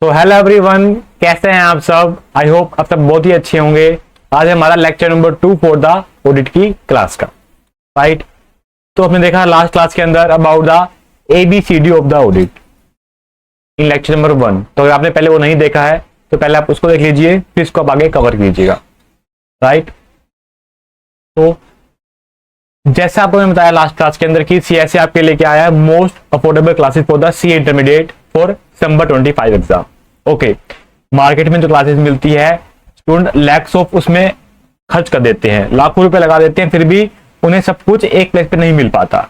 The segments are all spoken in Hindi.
तो हेलो एवरीवन, कैसे हैं आप सब। आई होप आप सब बहुत ही अच्छे होंगे। आज है हमारा lecture number 2 for the audit की क्लास का, राइट। तो आपने देखा लास्ट क्लास के अंदर about the ABCD of the audit in lecture number 1। तो अगर आपने पहले वो नहीं देखा है तो पहले आप उसको देख लीजिए, फिर इसको आप आगे कवर कीजिएगा, राइट। तो जैसा आपको मैंने बताया लास्ट क्लास के अंदर कि CSE आपके लेके आया है most affordable classes for the CA intermediate for December 25 exam. Okay, market में जो क्लासेस मिलती है स्टूडेंट लैक्स ऑफ उसमें खर्च कर देते हैं, लाखों रुपए लगा देते हैं, फिर भी उन्हें सब कुछ एक प्लेस पे नहीं मिल पाता।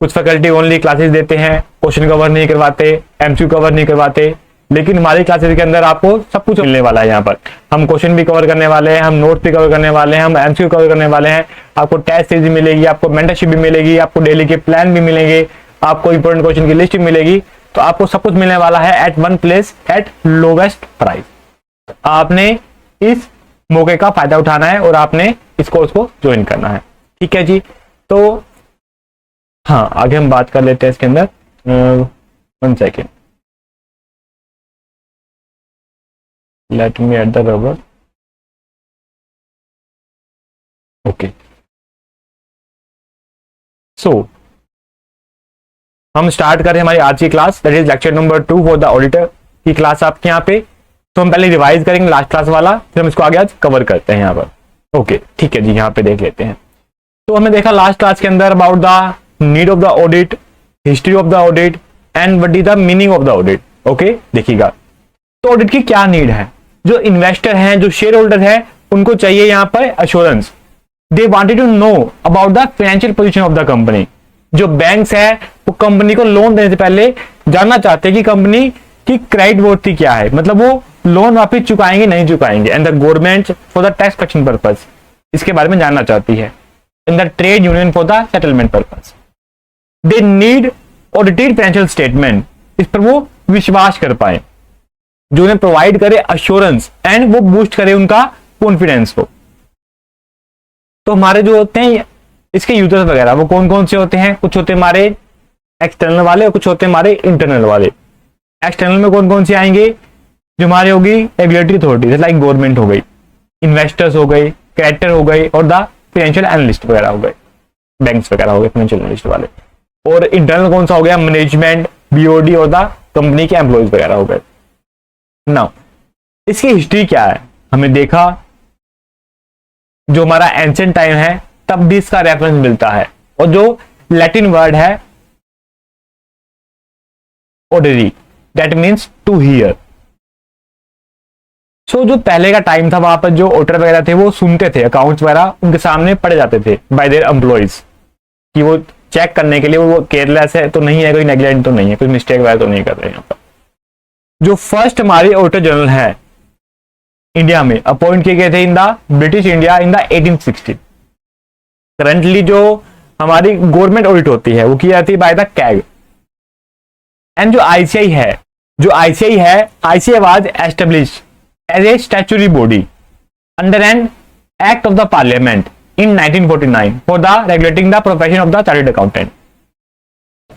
कुछ फैकल्टी ओनली क्लासेस देते हैं, क्वेश्चन कवर नहीं करवाते, MCQ कवर नहीं करवाते, लेकिन हमारी क्लासेस के अंदर आपको सब कुछ मिलने वाला है। यहाँ पर हम क्वेश्चन भी कवर करने वाले हैं, हम नोट भी कवर करने वाले हैं, हम MCQ कवर करने वाले हैं, आपको टेस्ट सीरीज भी मिलेगी, आपको मेंटरशिप भी मिलेगी, आपको डेली के प्लान भी मिलेंगे, आपको इंपॉर्टेंट क्वेश्चन की लिस्ट भी मिलेगी। तो आपको सब कुछ मिलने वाला है at one place at lowest price. आपने इस मौके का फायदा उठाना है और आपने इस कोर्स को ज्वाइन करना है, ठीक है जी। तो हाँ, आगे हम बात कर लेते हैं इसके अंदर। 1 second, let me at the rubber. Okay, so हम स्टार्ट करें हमारी आज की class, that is lecture number 2 for the auditor की क्लास आपके यहाँ पे। तो हम पहले रिवाइज करेंगे लास्ट क्लास वाला, फिर हम इसको आगे आज कवर करते हैं यहाँ पर। ओके, ठीक है जी, यहाँ पे देख लेते हैं। तो हमने देखा लास्ट क्लास के अंदर about the need of the audit, history of the audit and what is the meaning of the audit. Okay, देखिएगा तो ऑडिट की क्या नीड है। जो इन्वेस्टर हैं, जो शेयर होल्डर है, उनको चाहिए यहाँ पर assurance. They wanted to know about the financial position of the company. जो बैंक्स है वो कंपनी को लोन देने से पहले जानना चाहते हैं कि कंपनी की क्रेडिट वर्थ क्या है, मतलब वो लोन वापस चुकाएंगे नहीं चुकाएंगे। And the government for the tax collection purpose इसके बारे में जानना चाहती है। And the trade union for the settlement purpose they need audited financial statement, इस पर वो विश्वास कर पाए, जो उन्हें प्रोवाइड करे अश्योरेंस एंड वो बूस्ट करे उनका कॉन्फिडेंस को। तो हमारे जो होते हैं इसके यूजर्स वगैरह वो कौन कौन से होते हैं। कुछ होते हैं हमारे एक्सटर्नल वाले और कुछ होते हैं हमारे इंटरनल वाले। एक्सटर्नल में कौन कौन से आएंगे, जो हमारे होगी रेगुलेटरी अथॉरिटी लाइक गवर्नमेंट हो गई, इन्वेस्टर्स हो गए, क्रेडिटर हो गए और द फाइनेंशियल एनालिस्ट वगैरह हो गए, बैंक्स वगैरह हो गए फाइनेंशियल एनालिस्ट वाले। और इंटरनल कौन सा हो गया, मैनेजमेंट, BOD और द कंपनी के एम्प्लॉयज वगैरह हो गए। नाउ इसकी हिस्ट्री क्या है, हमें देखा जो हमारा एंशिएंट टाइम है तब भी इसका रेफरेंस मिलता है, और जो लैटिन वर्ड है auditory, that means to hear. So जो पहले का टाइम था वहां पर जो ऑडिटर वगैरह थे वो सुनते थे, अकाउंट्स वगैरह उनके सामने पढ़े जाते थे बाय देयर एम्प्लॉइज, कि वो चेक करने के लिए वो केयरलेस है तो नहीं है, कोई नेग्लेक्ट तो नहीं है, कोई मिस्टेक वगैरह तो नहीं कर रहे यहाँ पर। जो फर्स्ट हमारे ऑडिटर जनरल है इंडिया में अपॉइंट किए गए थे in the British India in the 1860। Currently जो हमारी गवर्नमेंट ऑडिट होती है वो की जाती है बाय द कैग। एंड जो ICI है, ICI was established as a statutory body under an act of the parliament इन 1949 for the regulating the profession of the chartered accountant.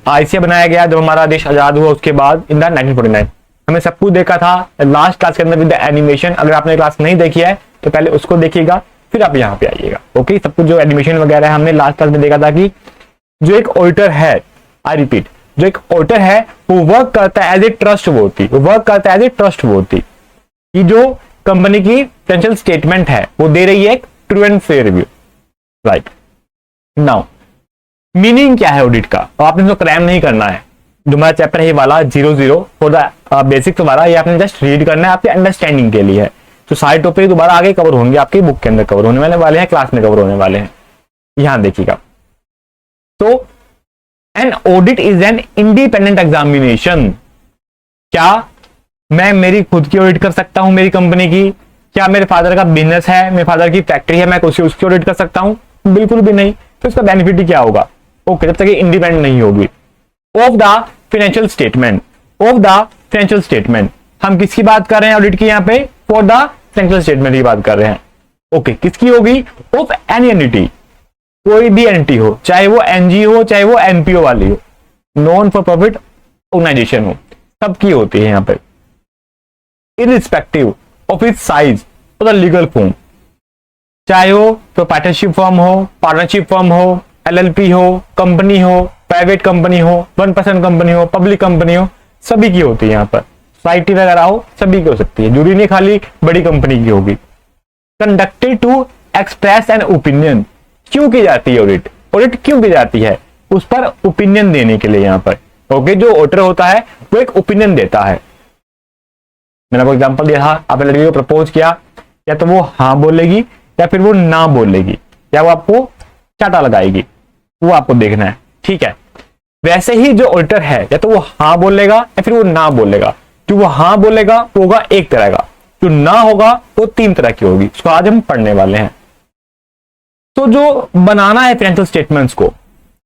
ICI बनाया गया जब हमारा देश आजाद हुआ उसके बाद इन द 1949। हमने सब कुछ देखा था लास्ट क्लास के अंदर विद द एनिमेशन। अगर आपने क्लास नहीं देखी है तो पहले उसको देखिएगा, फिर आप यहाँ पे आइएगा। ओके, सब कुछ जो एनिमेशन वगैरह है हमने लास्ट क्लास में देखा था कि जो एक ऑडिटर है, आई रिपीट, जो एक ऑडिटर है वो वर्क करता है एज ए ट्रस्टवर्थी, कि जो कंपनी की फाइनेंशियल स्टेटमेंट है वो दे रही है एक true and fair review, right. Now meaning क्या है ऑडिट का, तो आपने इसको क्रैम नहीं करना है। जो हमारा चैप्टर है ये वाला 00 फॉर द बेसिक्स वाला, ये आपने जस्ट रीड करना है, आपके अंडरस्टैंडिंग के लिए है। तो सारे टॉपिक दोबारा आगे कवर होंगे, आपकी बुक के अंदर कवर होने वाले हैं, क्लास में कवर होने वाले हैं, यहां देखिएगा। तो an audit is an independent examination. क्या मैं मेरी खुद की ऑडिट कर सकता हूं, मेरी कंपनी की? क्या मेरे फादर का बिजनेस है, मेरे फादर की फैक्ट्री है, मैं उसकी ऑडिट कर सकता हूं? बिल्कुल भी नहीं। तो इसका बेनिफिट ही क्या होगा? ओके, जब तक ये इंडिपेंडेंट नहीं होगी। ऑफ द फाइनेंशियल स्टेटमेंट, हम किसकी बात कर रहे हैं ऑडिट की यहाँ पे? फॉर द फाइनेंशियल स्टेटमेंट की बात कर रहे हैं। ओके, किसकी होगी? ऑफ एनी एंटिटी, कोई भी एंटिटी हो, चाहे वो NGO हो, चाहे वो NPO वाली हो, नॉन फॉर प्रॉफिट ऑर्गेनाइजेशन हो, सबकी होती है यहाँ पे। इररिस्पेक्टिव ऑफ इट्स साइज और द लीगल फॉर्म, चाहे हो प्रोप्राइटरशिप फर्म हो, पार्टनरशिप फर्म हो, एलएलपी हो, कंपनी हो, प्राइवेट कंपनी हो, 1% कंपनी हो, पब्लिक कंपनी हो, सभी की होती है। यहाँ पर सोसाइटी वगैरह हो, सभी की हो सकती है, जरूरी नहीं खाली बड़ी कंपनी की होगी। Conducted to express an opinion, क्यों की जाती है ऑडिट? ऑडिट क्यों की जाती है? उस पर ओपिनियन देने के लिए। यहाँ पर ओके, जो ऑडिटर होता है वो एक ओपिनियन देता है। मैंने आपको एग्जांपल दिया था, आपने लड़की को प्रपोज किया, या तो वो हाँ बोलेगी या फिर वो ना बोलेगी, या वो आपको चाटा लगाएगी, वो आपको देखना है। ठीक है, वैसे ही जो ऑडिटर है या तो वो हाँ बोलेगा या फिर वो ना बोलेगा। जो वो हाँ बोलेगा वो होगा एक तरह का, जो ना होगा वो 3 तरह की होगी। इसको आज हम पढ़ने वाले हैं। तो जो बनाना है फाइनेंशियल स्टेटमेंट्स को,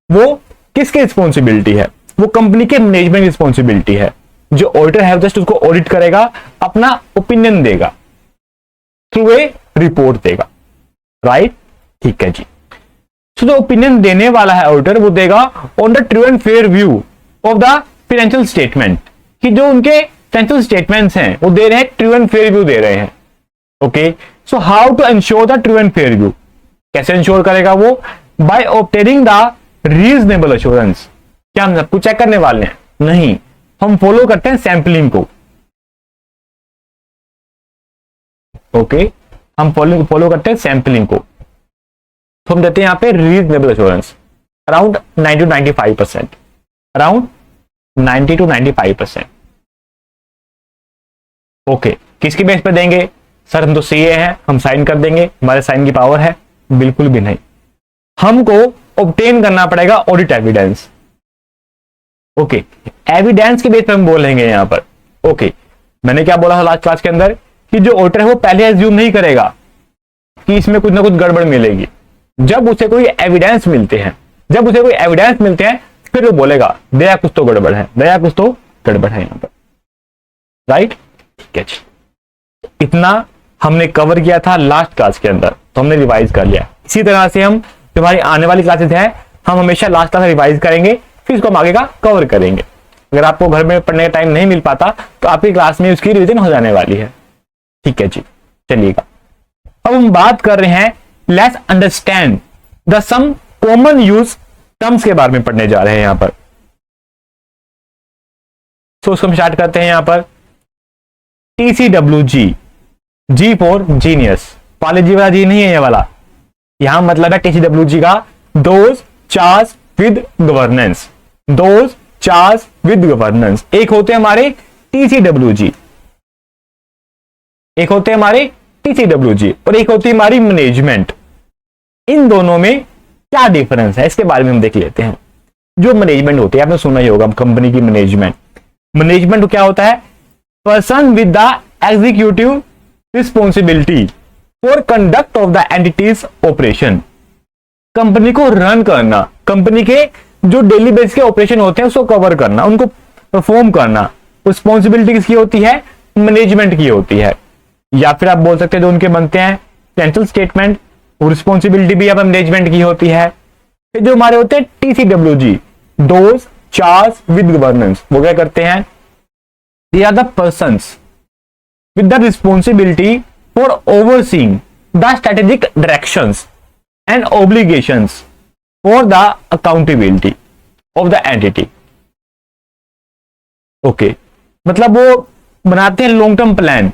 वो किसकी रिस्पॉन्सिबिलिटी है? वो कंपनी के मैनेजमेंट की रिस्पॉन्सिबिलिटी है। जो ऑडिटर है जस्ट उसको ऑडिट करेगा, अपना ओपिनियन देगा, थ्रू ए रिपोर्ट देगा। राइट, ठीक है जी। तो जो ओपिनियन देने वाला है ऑडिटर, वो देगा on the true and fair view of the financial statement, कि जो उनके फाइनेंशियल स्टेटमेंट्स हैं वो दे रहे हैं, ट्रू एंड फेयर व्यू दे रहे हैं। Okay, so how to ensure the true and fair view? कैसे इंश्योर करेगा वो? By obtaining the reasonable assurance. क्या हम सब कुछ चेक करने वाले हैं? नहीं, हम फॉलो करते हैं सैंपलिंग को। ओके, हम फॉलो करते हैं सैंपलिंग को। तो हम देते हैं यहां पे reasonable assurance around 90 to 95%, around 90 to 95%। Okay, किसकी बेस पे देंगे? सर हम तो सीए हैं, हम साइन कर देंगे, हमारे साइन की पावर है? बिल्कुल भी नहीं। हमको ऑब्टेन करना पड़ेगा ऑडिट एविडेंस। ओके, एविडेंस के बेस पे हम बोलेंगे यहां पर। ओके, मैंने क्या बोला था लास्ट क्लास के अंदर कि जो ऑडिटर है वो पहले एज्यूम नहीं करेगा कि इसमें कुछ ना कुछ गड़बड़ मिलेगी। जब उसे कोई एविडेंस मिलते हैं, फिर वो बोलेगा दया कुछ तो गड़बड़ है, यहां पर। राइट, ठीक है जी। इतना हमने कवर किया था लास्ट क्लास के अंदर, तो हमने रिवाइज कर लिया। इसी तरह से हम जो हमारी आने वाली क्लासेस हैं, हम हमेशा लास्ट क्लास रिवाइज करेंगे, फिर इसको हम आगे का कवर करेंगे। अगर आपको घर में पढ़ने का टाइम नहीं मिल पाता तो आपकी क्लास में उसकी रिवीजन हो जाने वाली है। ठीक है जी, चलिएगा। अब हम बात कर रहे हैं, let's understand the some common use terms के बारे में पढ़ने जा रहे हैं यहां पर। तो उसको हम स्टार्ट करते हैं यहां पर। TCWG, जी फॉर जीनियस, वाले जी वाला जी नहीं है ये वाला, यहां मतलब है TCWG का those charged with governance, those charged with governance. एक होते हैं हमारे TCWG, एक होते हैं हमारे TCWG और एक होती है हमारी मैनेजमेंट। इन दोनों में क्या डिफरेंस है इसके बारे में हम देख लेते हैं। जो मैनेजमेंट होती है, आपने सुना ही होगा कंपनी की मैनेजमेंट। मैनेजमेंट क्या होता है? Person with the executive responsibility for conduct of the entities operation. Company को रन करना, कंपनी के जो डेली बेस के ऑपरेशन होते हैं उसको कवर करना, उनको परफॉर्म करना, रिस्पॉन्सिबिलिटी किसकी होती है? मैनेजमेंट की होती है। या फिर आप बोल सकते हैं जो उनके बनते हैं फाइनेंशियल स्टेटमेंट, वो रिस्पॉन्सिबिलिटी भी अब मैनेजमेंट की होती है। फिर जो हमारे होते हैं TCWG, those charged with governance, वो क्या करते हैं? They are the persons with the responsibility for overseeing the strategic directions and obligations for the accountability of the entity. Okay, मतलब वो बनाते हैं लॉन्ग टर्म प्लान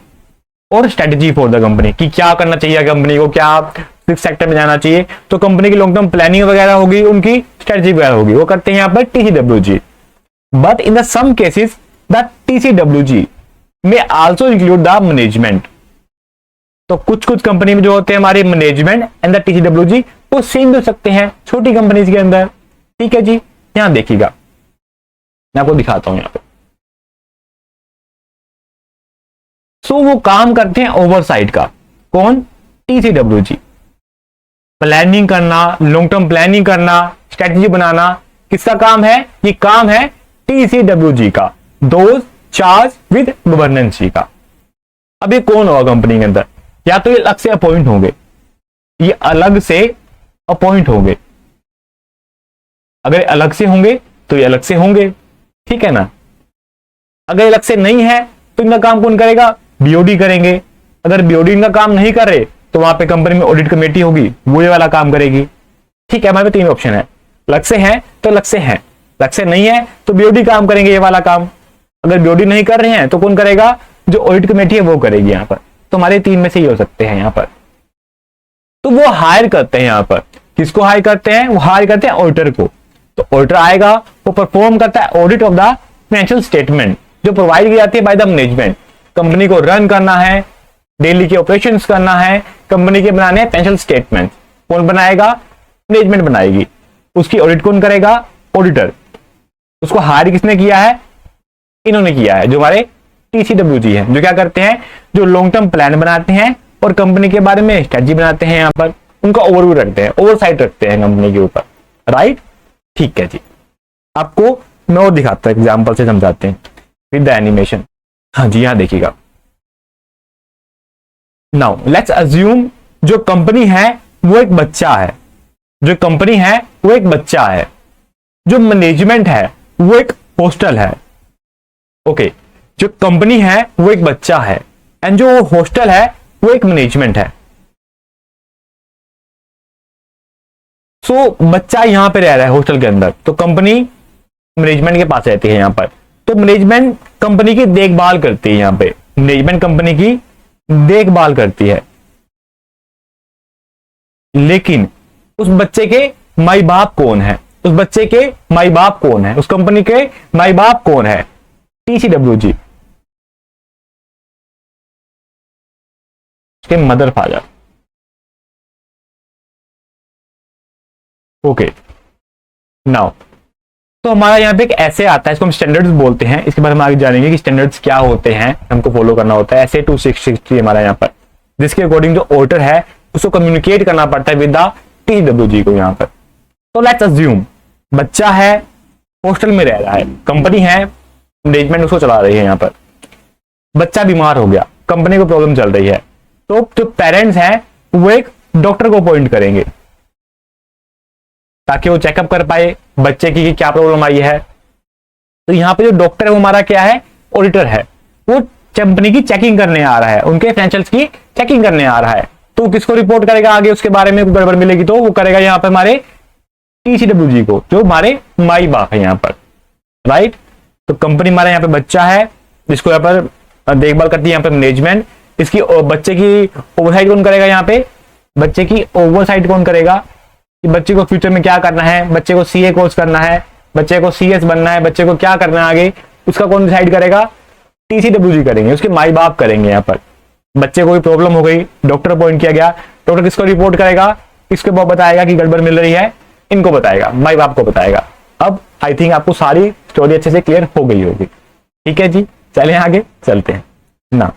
और स्ट्रेटेजी फॉर द कंपनी, कि क्या करना चाहिए कंपनी को, क्या किस सेक्टर में जाना चाहिए। तो कंपनी की लॉन्ग टर्म प्लानिंग वगैरह होगी, उनकी स्ट्रेटेजी वगैरह होगी, वो करते हैं यहां पर TCWG। But in the some cases the TCWG में आल्सो इंक्लूड द मैनेजमेंट। तो कुछ कुछ कंपनी में जो होते हैं हमारे मैनेजमेंट एंड द TCWG वो सेम भी हो सकते हैं छोटी कंपनीज के अंदर। ठीक है जी, यहां देखिएगा, मैं आपको दिखाता हूं यहां पे। सो वो काम करते हैं ओवरसाइट का। कौन? TCWG। प्लानिंग करना, लॉन्ग टर्म प्लानिंग करना, स्ट्रेटजी बनाना, किसका काम है? ये काम है TCWG का, दोज चार्ज विद गवर्नेंस का। अब ये कौन होगा कंपनी के अंदर? या तो ये अलग से अपॉइंट होंगे, ये अलग से अपॉइंट होंगे। अगर अलग से होंगे तो ये अलग से होंगे, ठीक है ना। अगर अलग से नहीं है तो इनका काम कौन करेगा? बीओडी करेंगे। अगर बीओडी का काम नहीं कर रहे तो वहां पे कंपनी में ऑडिट कमेटी होगी, वो ये वाला काम करेगी। ठीक है, हमारे पास 3 ऑप्शन है, लक्ष्य है तो लक्ष्य है, लक्ष्य नहीं है तो बीओडी काम करेंगे ये वाला काम। अगर बीओडी नहीं कर रहे हैं तो कौन करेगा, जो ऑडिट कमेटी है वो करेगी यहाँ पर। तो हमारे 3 में से ही हो सकते हैं यहाँ पर। तो वो हायर करते हैं यहाँ पर, किसको हायर करते हैं, वो हायर करते हैं ऑडिटर को। तो ऑडिटर आएगा, वो परफॉर्म करता है audit of the financial statement जो प्रोवाइड की जाती है बाय द मैनेजमेंट। कंपनी को रन करना है, डेली के ऑपरेशंस करना है, कंपनी के बनाने हैं फाइनेंशियल स्टेटमेंट। कौन बनाएगा, मैनेजमेंट बनाएगी। उसकी ऑडिट कौन करेगा, ऑडिटर। उसको हायर किसने किया है, इन्होंने किया है, जो हमारे टीसीडब्ल्यूजी है, जो क्या करते हैं, जो लॉन्ग टर्म प्लान बनाते हैं और कंपनी के बारे में स्ट्रेटजी बनाते हैं। यहाँ पर उनका ओवरव्यू रखते हैं, ओवरसाइट रखते हैं कंपनी के ऊपर, राइट। ठीक है जी, आपको मैं और दिखाता हूं, एग्जांपल से समझाते हैं विद द एनिमेशन। हाँ जी, यहां देखिएगा। नाउ लेट्स अज्यूम जो कंपनी है वो एक बच्चा है, जो कंपनी है वो एक बच्चा है, जो मैनेजमेंट है वो एक हॉस्टल है। ओके, जो कंपनी है वो एक बच्चा है एंड जो हॉस्टल है वो एक मैनेजमेंट है। सो बच्चा यहां पे रह रहा है हॉस्टल के अंदर, तो कंपनी मैनेजमेंट के पास रहती है यहां पर। तो मैनेजमेंट कंपनी की देखभाल करती है, यहां पे मैनेजमेंट कंपनी की देखभाल करती है। लेकिन उस बच्चे के माई बाप कौन है, उस बच्चे के माई बाप कौन है, उस कंपनी के माई बाप कौन है, टीसीडब्ल्यूजी, उसके मदर फादर। ओके, नाउ तो हमारा यहाँ पे एक ऐसे आता है, इसको हम स्टैंडर्ड्स बोलते हैं। इसके बाद हम आगे जानेंगे कि स्टैंडर्ड्स क्या होते हैं, हमको फॉलो करना होता है। ऐसे 2660 हमारा यहाँ पर, जिसके अकॉर्डिंग जो ऑर्डर है उसको कम्युनिकेट करना पड़ता है विद द टीडब्ल्यूजी को यहाँ पर। तो लेट्स अज्यूम बच्चा है, हॉस्टल में रह रहा है, कंपनी है, मैनेजमेंट उसको चला रही है। यहाँ पर बच्चा बीमार हो गया, कंपनी को प्रॉब्लम चल रही है, तो जो पेरेंट्स हैं वो एक डॉक्टर को अपॉइंट करेंगे ताकि वो चेकअप कर पाए बच्चे की क्या प्रॉब्लम आई है। तो यहाँ पे जो डॉक्टर है वो हमारा क्या है, ऑडिटर है। वो कंपनी की चेकिंग करने आ रहा है, उनके फाइनेंशियल्स की चेकिंग करने आ रहा है। तो किसको रिपोर्ट करेगा आगे, उसके बारे में गड़बड़ मिलेगी तो वो करेगा यहाँ पे हमारे टीसीडब्ल्यूजी को, जो हमारे माई बाप है यहाँ पर, राइट। तो कंपनी हमारा यहाँ पे बच्चा है, जिसको यहाँ पर देखभाल करती है यहाँ पे मैनेजमेंट। इसकी बच्चे की ओवरसाइट कौन करेगा, यहाँ पे बच्चे की ओवरसाइट कौन करेगा कि बच्चे को फ्यूचर में क्या करना है, बच्चे को सीए कोर्स करना है, बच्चे को सीएस बनना है, बच्चे को क्या करना है आगे, उसका कौन डिसाइड करेगा, टीसीडब्ल्यूजी करेंगे, उसके माई बाप करेंगे। यहाँ पर बच्चे को भी प्रॉब्लम हो गई, डॉक्टर अपॉइंट किया गया, डॉक्टर किसको रिपोर्ट करेगा, किसके बाप बताएगा कि गड़बड़ मिल रही है, इनको बताएगा, माई बाप को बताएगा। अब आई थिंक आपको सारी स्टोरी अच्छे से क्लियर हो गई होगी। ठीक है जी, चलें आगे चलते हैं ना।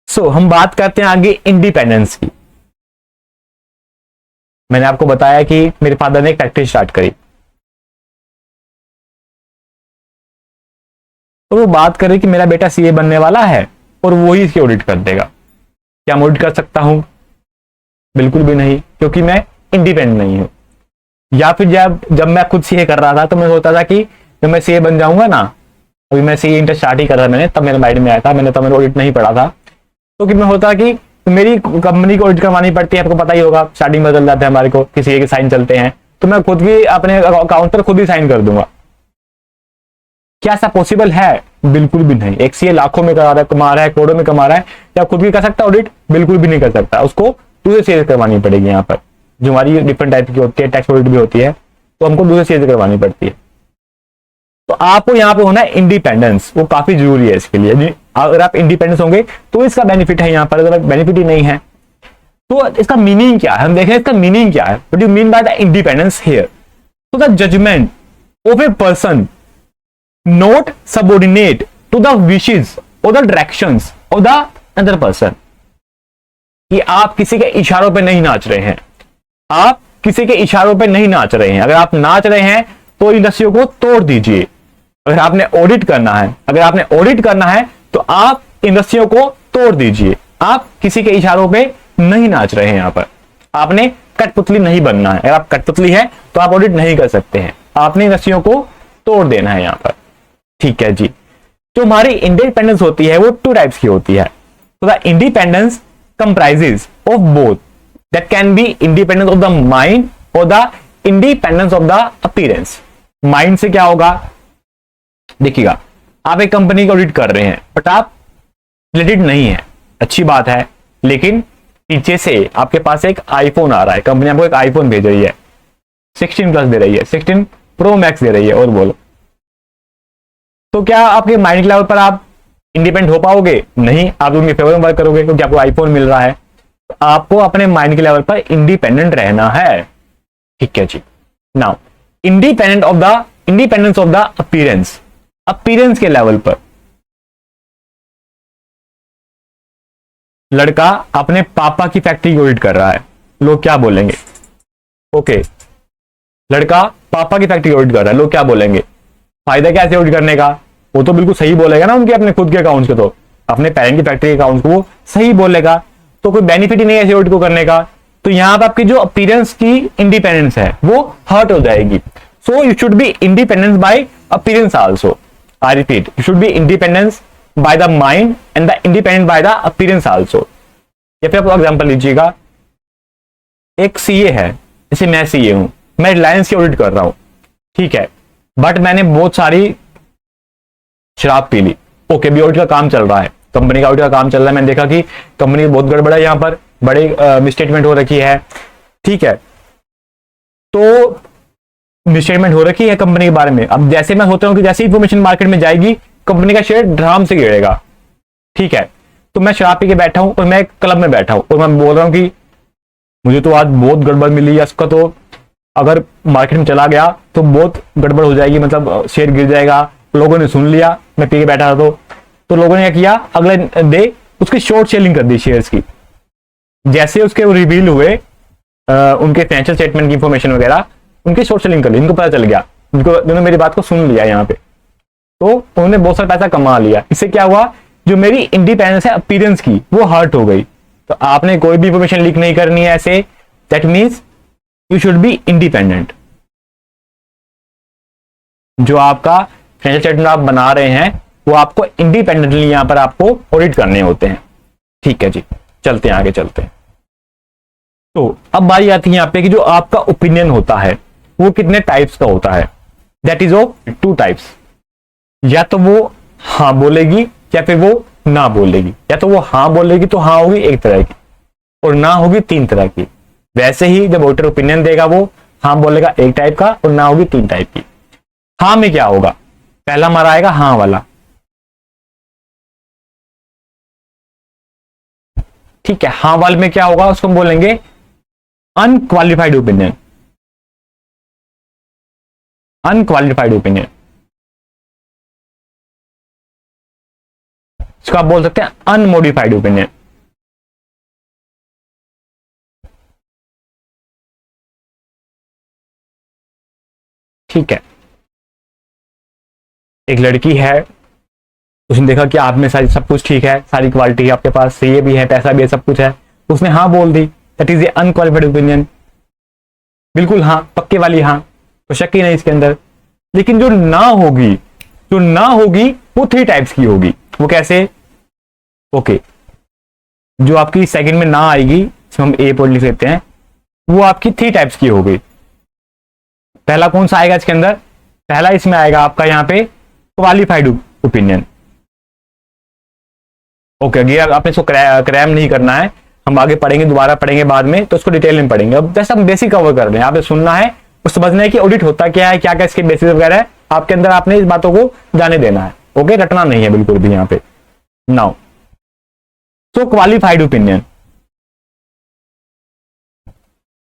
सो हम बात करते हैं आगे इंडिपेंडेंस की। मैंने आपको बताया कि मेरे फादर ने एक फैक्ट्री स्टार्ट करी, तो वो बात कर रही कि मेरा बेटा सीए बनने वाला है और वो ही इसकी ऑडिट कर देगा। क्या मैं ऑडिट कर सकता हूं? बिल्कुल भी नहीं, क्योंकि मैं इंडिपेंडेंट नहीं हूं। या फिर जब मैं खुद सीए कर रहा था तो मैं सोचता था कि जब मैं सीए बन जाऊंगा ना, अभी मैं सीए इंटर स्टार्ट ही कर रहा था मैंने, तब मेरे माइंड में आया था, मैंने तब ऑडिट नहीं पढ़ा था, तो कि मैं होता कि मेरी कंपनी को ऑडिट करवानी पड़ती है, आपको पता ही होगा, स्टार्टिंग में बदल जाते हैं हमारे को, किसी के साइन चलते हैं, तो मैं खुद भी अपने अकाउंट पर खुद ही साइन कर दूंगा। क्या ऐसा पॉसिबल है? बिल्कुल भी नहीं। एक सीए लाखों में कमा रहा है, करोड़ों में कमा रहा है, क्या खुद भी कर सकता ऑडिट? बिल्कुल भी नहीं कर सकता। उसको दूसरे सीए करवानी पड़ेगी। यहाँ पर जो हमारी डिफरेंट टाइप की होती है, टैक्स ऑडिट भी होती है, तो हमको दूसरे सीए करवानी पड़ती है। तो आपको यहाँ पे होना है इंडिपेंडेंस, वो काफी जरूरी है इसके लिए। अगर आप इंडिपेंडेंस होंगे तो इसका बेनिफिट है, यहाँ पर अगर बेनिफिट ही नहीं है तो इसका मीनिंग क्या है, हम देखें इसका मीनिंग क्या है। What do you mean by the independence here? तो the judgment of a person not subordinate to the wishes और the directions of the other person. कि आप किसी के इशारों पे नहीं नाच रहे हैं, आप किसी के इशारों पे नहीं नाच रहे हैं। अगर आप नाच रहे हैं तो इंडस्ट्री को तोड़ दीजिए। अगर आपने ऑडिट करना है, तो आप इंडस्ट्रियों को तोड़ दीजिए। आप किसी के इशारों पे नहीं नाच रहे हैं। यहाँ पर आपने कठपुतली नहीं बनना है। अगर आप कठपुतली है तो आप ऑडिट नहीं कर सकते हैं, आपने इंडस्ट्रियों को तोड़ देना है यहाँ पर। ठीक है जी। जो हमारी इंडिपेंडेंस होती है वो टू टाइप्स की होती है। तो the independence comprises of both, that can be independence of the mind और the independence of the appearance. Mind से क्या होगा, देखिएगा आप एक कंपनी को ऑडिट कर रहे हैं बट आप रिलेटेड नहीं है, अच्छी बात है, लेकिन पीछे से आपके पास एक आईफोन आ रहा है, कंपनी आपको एक आईफोन भेज रही है, 16 प्लस दे रही है, 16 प्रो मैक्स दे रही है, और बोलो तो क्या आपके माइंड लेवल पर आप इंडिपेंडेंट हो पाओगे? नहीं, आप उनके फेवर में वर्क करोगे क्योंकि आपको आईफोन मिल रहा है। तो आपको अपने माइंड के लेवल पर इंडिपेंडेंट रहना है, ठीक है जी। Now independence of the appearance, appearance के लेवल पर लड़का अपने पापा की फैक्ट्री को ऑडिट कर रहा है, लोग क्या बोलेंगे? ओके, लड़का पापा की फैक्ट्री ऑडिट कर रहा है, लोग क्या बोलेंगे? फायदा क्या है ऑडिट करने का? वो तो बिल्कुल सही बोलेगा ना, उनके अपने खुद के अकाउंट्स के, तो अपने पेरेंट की फैक्ट्री के अकाउंट्स को वो सही बोलेगा, तो कोई बेनिफिट ही नहीं है ऐसे ऑडिट को करने का। तो यहां पर आपकी जो अपीयरेंस की इंडिपेंडेंस है वो हर्ट हो जाएगी। So you should be independence bye appearance also. I repeat, you should be independence by the mind and the independent by the appearance also. या फिर आप एग्जांपल लीजिएगा, एक सीए है, जैसे मैं सीए हूं, मैं रिलायंस की ऑडिट कर रहा हूं, ठीक है, बट मैंने बहुत सारी शराब पी ली। ओके, भी ऑडिट का काम चल रहा है, कंपनी का ऑडिट का काम चल रहा है, मैंने देखा कि कंपनी बहुत गड़बड़ है, यहाँ पर बड़े मिसस्टेटमेंट हो रखी है, ठीक है, तो मिसस्टेटमेंट हो रखी है कंपनी के बारे में। अब जैसे मैं सोच रहा हूं कि जैसे इंफॉर्मेशन मार्केट में जाएगी, कंपनी का शेयर ड्राम से गिरेगा, ठीक है, तो मैं शराब पी के बैठा हूं और मैं एक क्लब में बैठा हूं और मैं बोल रहा हूं कि मुझे तो आज बहुत गड़बड़ मिली है, इसका तो अगर मार्केट में चला गया तो बहुत गड़बड़ हो जाएगी, मतलब शेयर गिर जाएगा। लोगों ने सुन लिया, मैं पी के बैठा था, तो लोगों ने क्या किया, अगले डे उसकी शॉर्ट सेलिंग कर दी शेयर्स की। जैसे उसके रिवील हुए उनके फाइनेंशियल स्टेटमेंट की इंफॉर्मेशन वगैरह, उनकी शॉर्ट सेलिंग कर ली, इनको पता चल गया, उन्होंने मेरी बात को सुन लिया यहाँ पे, तो उन्होंने बहुत सारा पैसा कमा लिया। इससे क्या हुआ, जो मेरी इंडिपेंडेंस है अपीयरेंस की, वो हर्ट हो गई। तो आपने कोई भी इंफॉर्मेशन लीक नहीं करनी है ऐसे, that means you should be independent. जो आपका फाइनेंशियल स्टेटमेंट आप बना रहे हैं वो आपको इंडिपेंडेंटली यहां पर आपको ऑडिट करने होते हैं, ठीक है जी। चलते हैं आगे, चलते हैं। तो अब बारी आती है यहां पे कि जो आपका ओपिनियन होता है वो कितने टाइप्स का होता है। That is of two types, या तो वो हाँ बोलेगी या फिर वो ना बोलेगी। या तो वो हाँ बोलेगी तो हाँ होगी एक तरह की, और ना होगी 3 तरह की। वैसे ही जब वोटर ओपिनियन देगा वो हाँ बोलेगा एक टाइप का और ना होगी 3 टाइप की। हाँ में क्या होगा, पहला हमारा आएगा हाँ वाला, ठीक है। हाँ वाले में क्या होगा, उसको हम बोलेंगे अनक्वालिफाइड ओपिनियन, अनक्वालिफाइड ओपिनियन। इसको आप बोल सकते हैं अनमोडिफाइड ओपिनियन। ठीक है, एक लड़की है, उसने देखा कि आप में सारी सब कुछ ठीक है, सारी क्वालिटी है आपके पास, सीए भी है, पैसा भी है, सब कुछ है, उसने हाँ बोल दी, that is a unqualified opinion. बिल्कुल हाँ, पक्के वाली हाँ, तो शक ही नहीं इसके अंदर। लेकिन जो ना होगी, जो ना होगी वो 3 टाइप्स की होगी। वो कैसे, ओके, जो आपकी सेकंड में ना आएगी, इसमें हम ए पॉइंट लिख लेते हैं, वो आपकी 3 टाइप्स की होगी। पहला कौन सा आएगा इसके अंदर, पहला इसमें आएगा आपका यहाँ पे क्वालिफाइड ओपिनियन। ओके, अगर आपने इसको क्रैम नहीं करना है, हम आगे पढ़ेंगे, दोबारा पढ़ेंगे बाद में, तो उसको डिटेल में पढ़ेंगे। अब जैसे हम बेसिक कवर कर रहे हैं, आपने सुनना है और समझना है कि ऑडिट होता क्या है, क्या क्या इसके बेसिस वगैरह है, आपके अंदर आपने इस बातों को जाने देना है। ओके, रटना नहीं है बिल्कुल भी यहाँ पे। नाउ सो क्वालिफाइड ओपिनियन,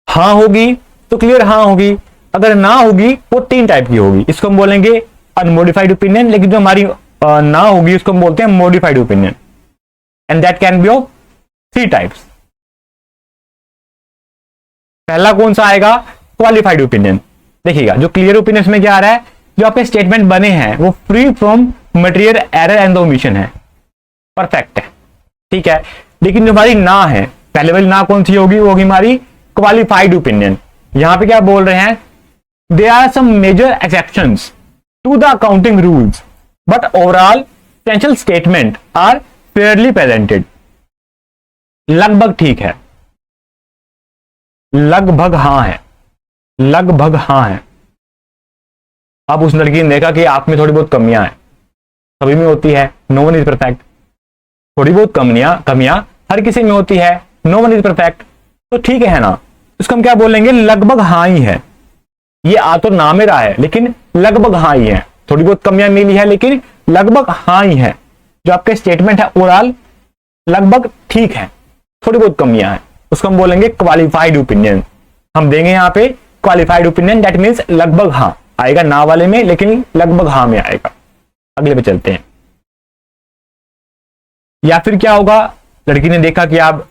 हाँ होगी तो क्लियर हाँ होगी, अगर ना होगी वो 3 टाइप की होगी। इसको हम बोलेंगे अनमोडिफाइड ओपिनियन, लेकिन जो हमारी ना होगी उसको हम बोलते हैं modified opinion, and that can B of 3 types. पहला कौन सा आएगा, क्वालिफाइड ओपिनियन। देखिएगा, जो क्लियर ओपिनियन में क्या आ रहा है, जो आपके स्टेटमेंट बने हैं वो free from material error and omission है, परफेक्ट है, ठीक है। लेकिन जो हमारी ना है, पहले वाली ना कौन सी होगी, वो होगी हमारी क्वालिफाइड ओपिनियन। यहां पे क्या बोल रहे हैं, there are some major exceptions to the accounting rules but overall financial statement are fairly presented. लगभग ठीक है, लगभग हाँ है, लगभग हाँ है। अब उस लड़की ने देखा कि आप में थोड़ी बहुत कमियां हैं, सभी में होती है, नो वन इज परफेक्ट। थोड़ी बहुत कमियां हर किसी में होती है, नो वन इज परफेक्ट, तो ठीक है ना, इसको हम क्या बोलेंगे, लगभग हाँ ही है। ये आ तो ना में रहा है लेकिन लगभग हाँ ही है, थोड़ी बहुत कमियां मिली है लेकिन लगभग हाँ ही है। जो आपके स्टेटमेंट है ओवरऑल लगभग ठीक है, थोड़ी बहुत कमियां हैं, उसको हम बोलेंगे क्वालिफाइड ओपिनियन। हम देंगे यहाँ पे क्वालिफाइड ओपिनियन, दैट मीन्स लगभग हाँ आएगा, ना वाले में लेकिन लगभग हाँ में आएगा। अगले पे चलते हैं। या फिर क्या होगा, लड़की ने देखा कि आप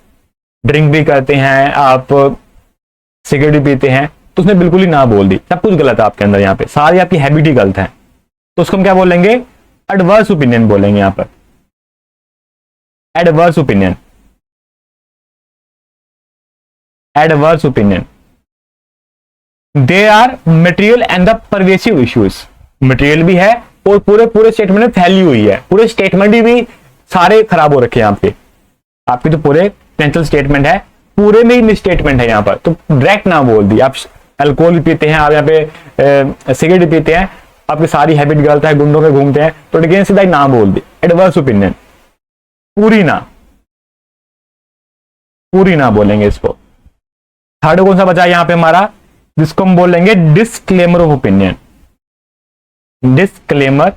ड्रिंक भी करते हैं, आप सिगरेट भी पीते हैं, तो उसने बिल्कुल ही ना बोल दी, सब कुछ गलत है आपके अंदर, यहाँ पे सारी आपकी हैबिट ही गलत है, तो उसको हम क्या बोलेंगे, एडवर्स ओपिनियन बोलेंगे यहाँ पर, adverse opinion, adverse opinion. There are material and the pervasive issues, material भी है और पूरे स्टेटमेंट में फैली हुई है, पूरे स्टेटमेंट भी सारे खराब हो रखे हैं आपके, आपकी तो पूरे फाइनेंशियल स्टेटमेंट है, पूरे में ही मिस स्टेटमेंट है यहाँ पर, तो डायरेक्ट ना बोल दी। आप अल्कोहल भी पीते हैं, आप यहाँ पे सिगरेट भी पीते हैं, आपकी सारी हैबिट गलत है, गुंडों में घूमते हैं, तो लेकिन सीधा ही ना बोल दी, एडवर्स ओपिनियन, पूरी ना बोलेंगे इसको। थर्ड कौन सा बचा यहाँ पे हमारा, जिसको हम बोलेंगे disclaimer of opinion, disclaimer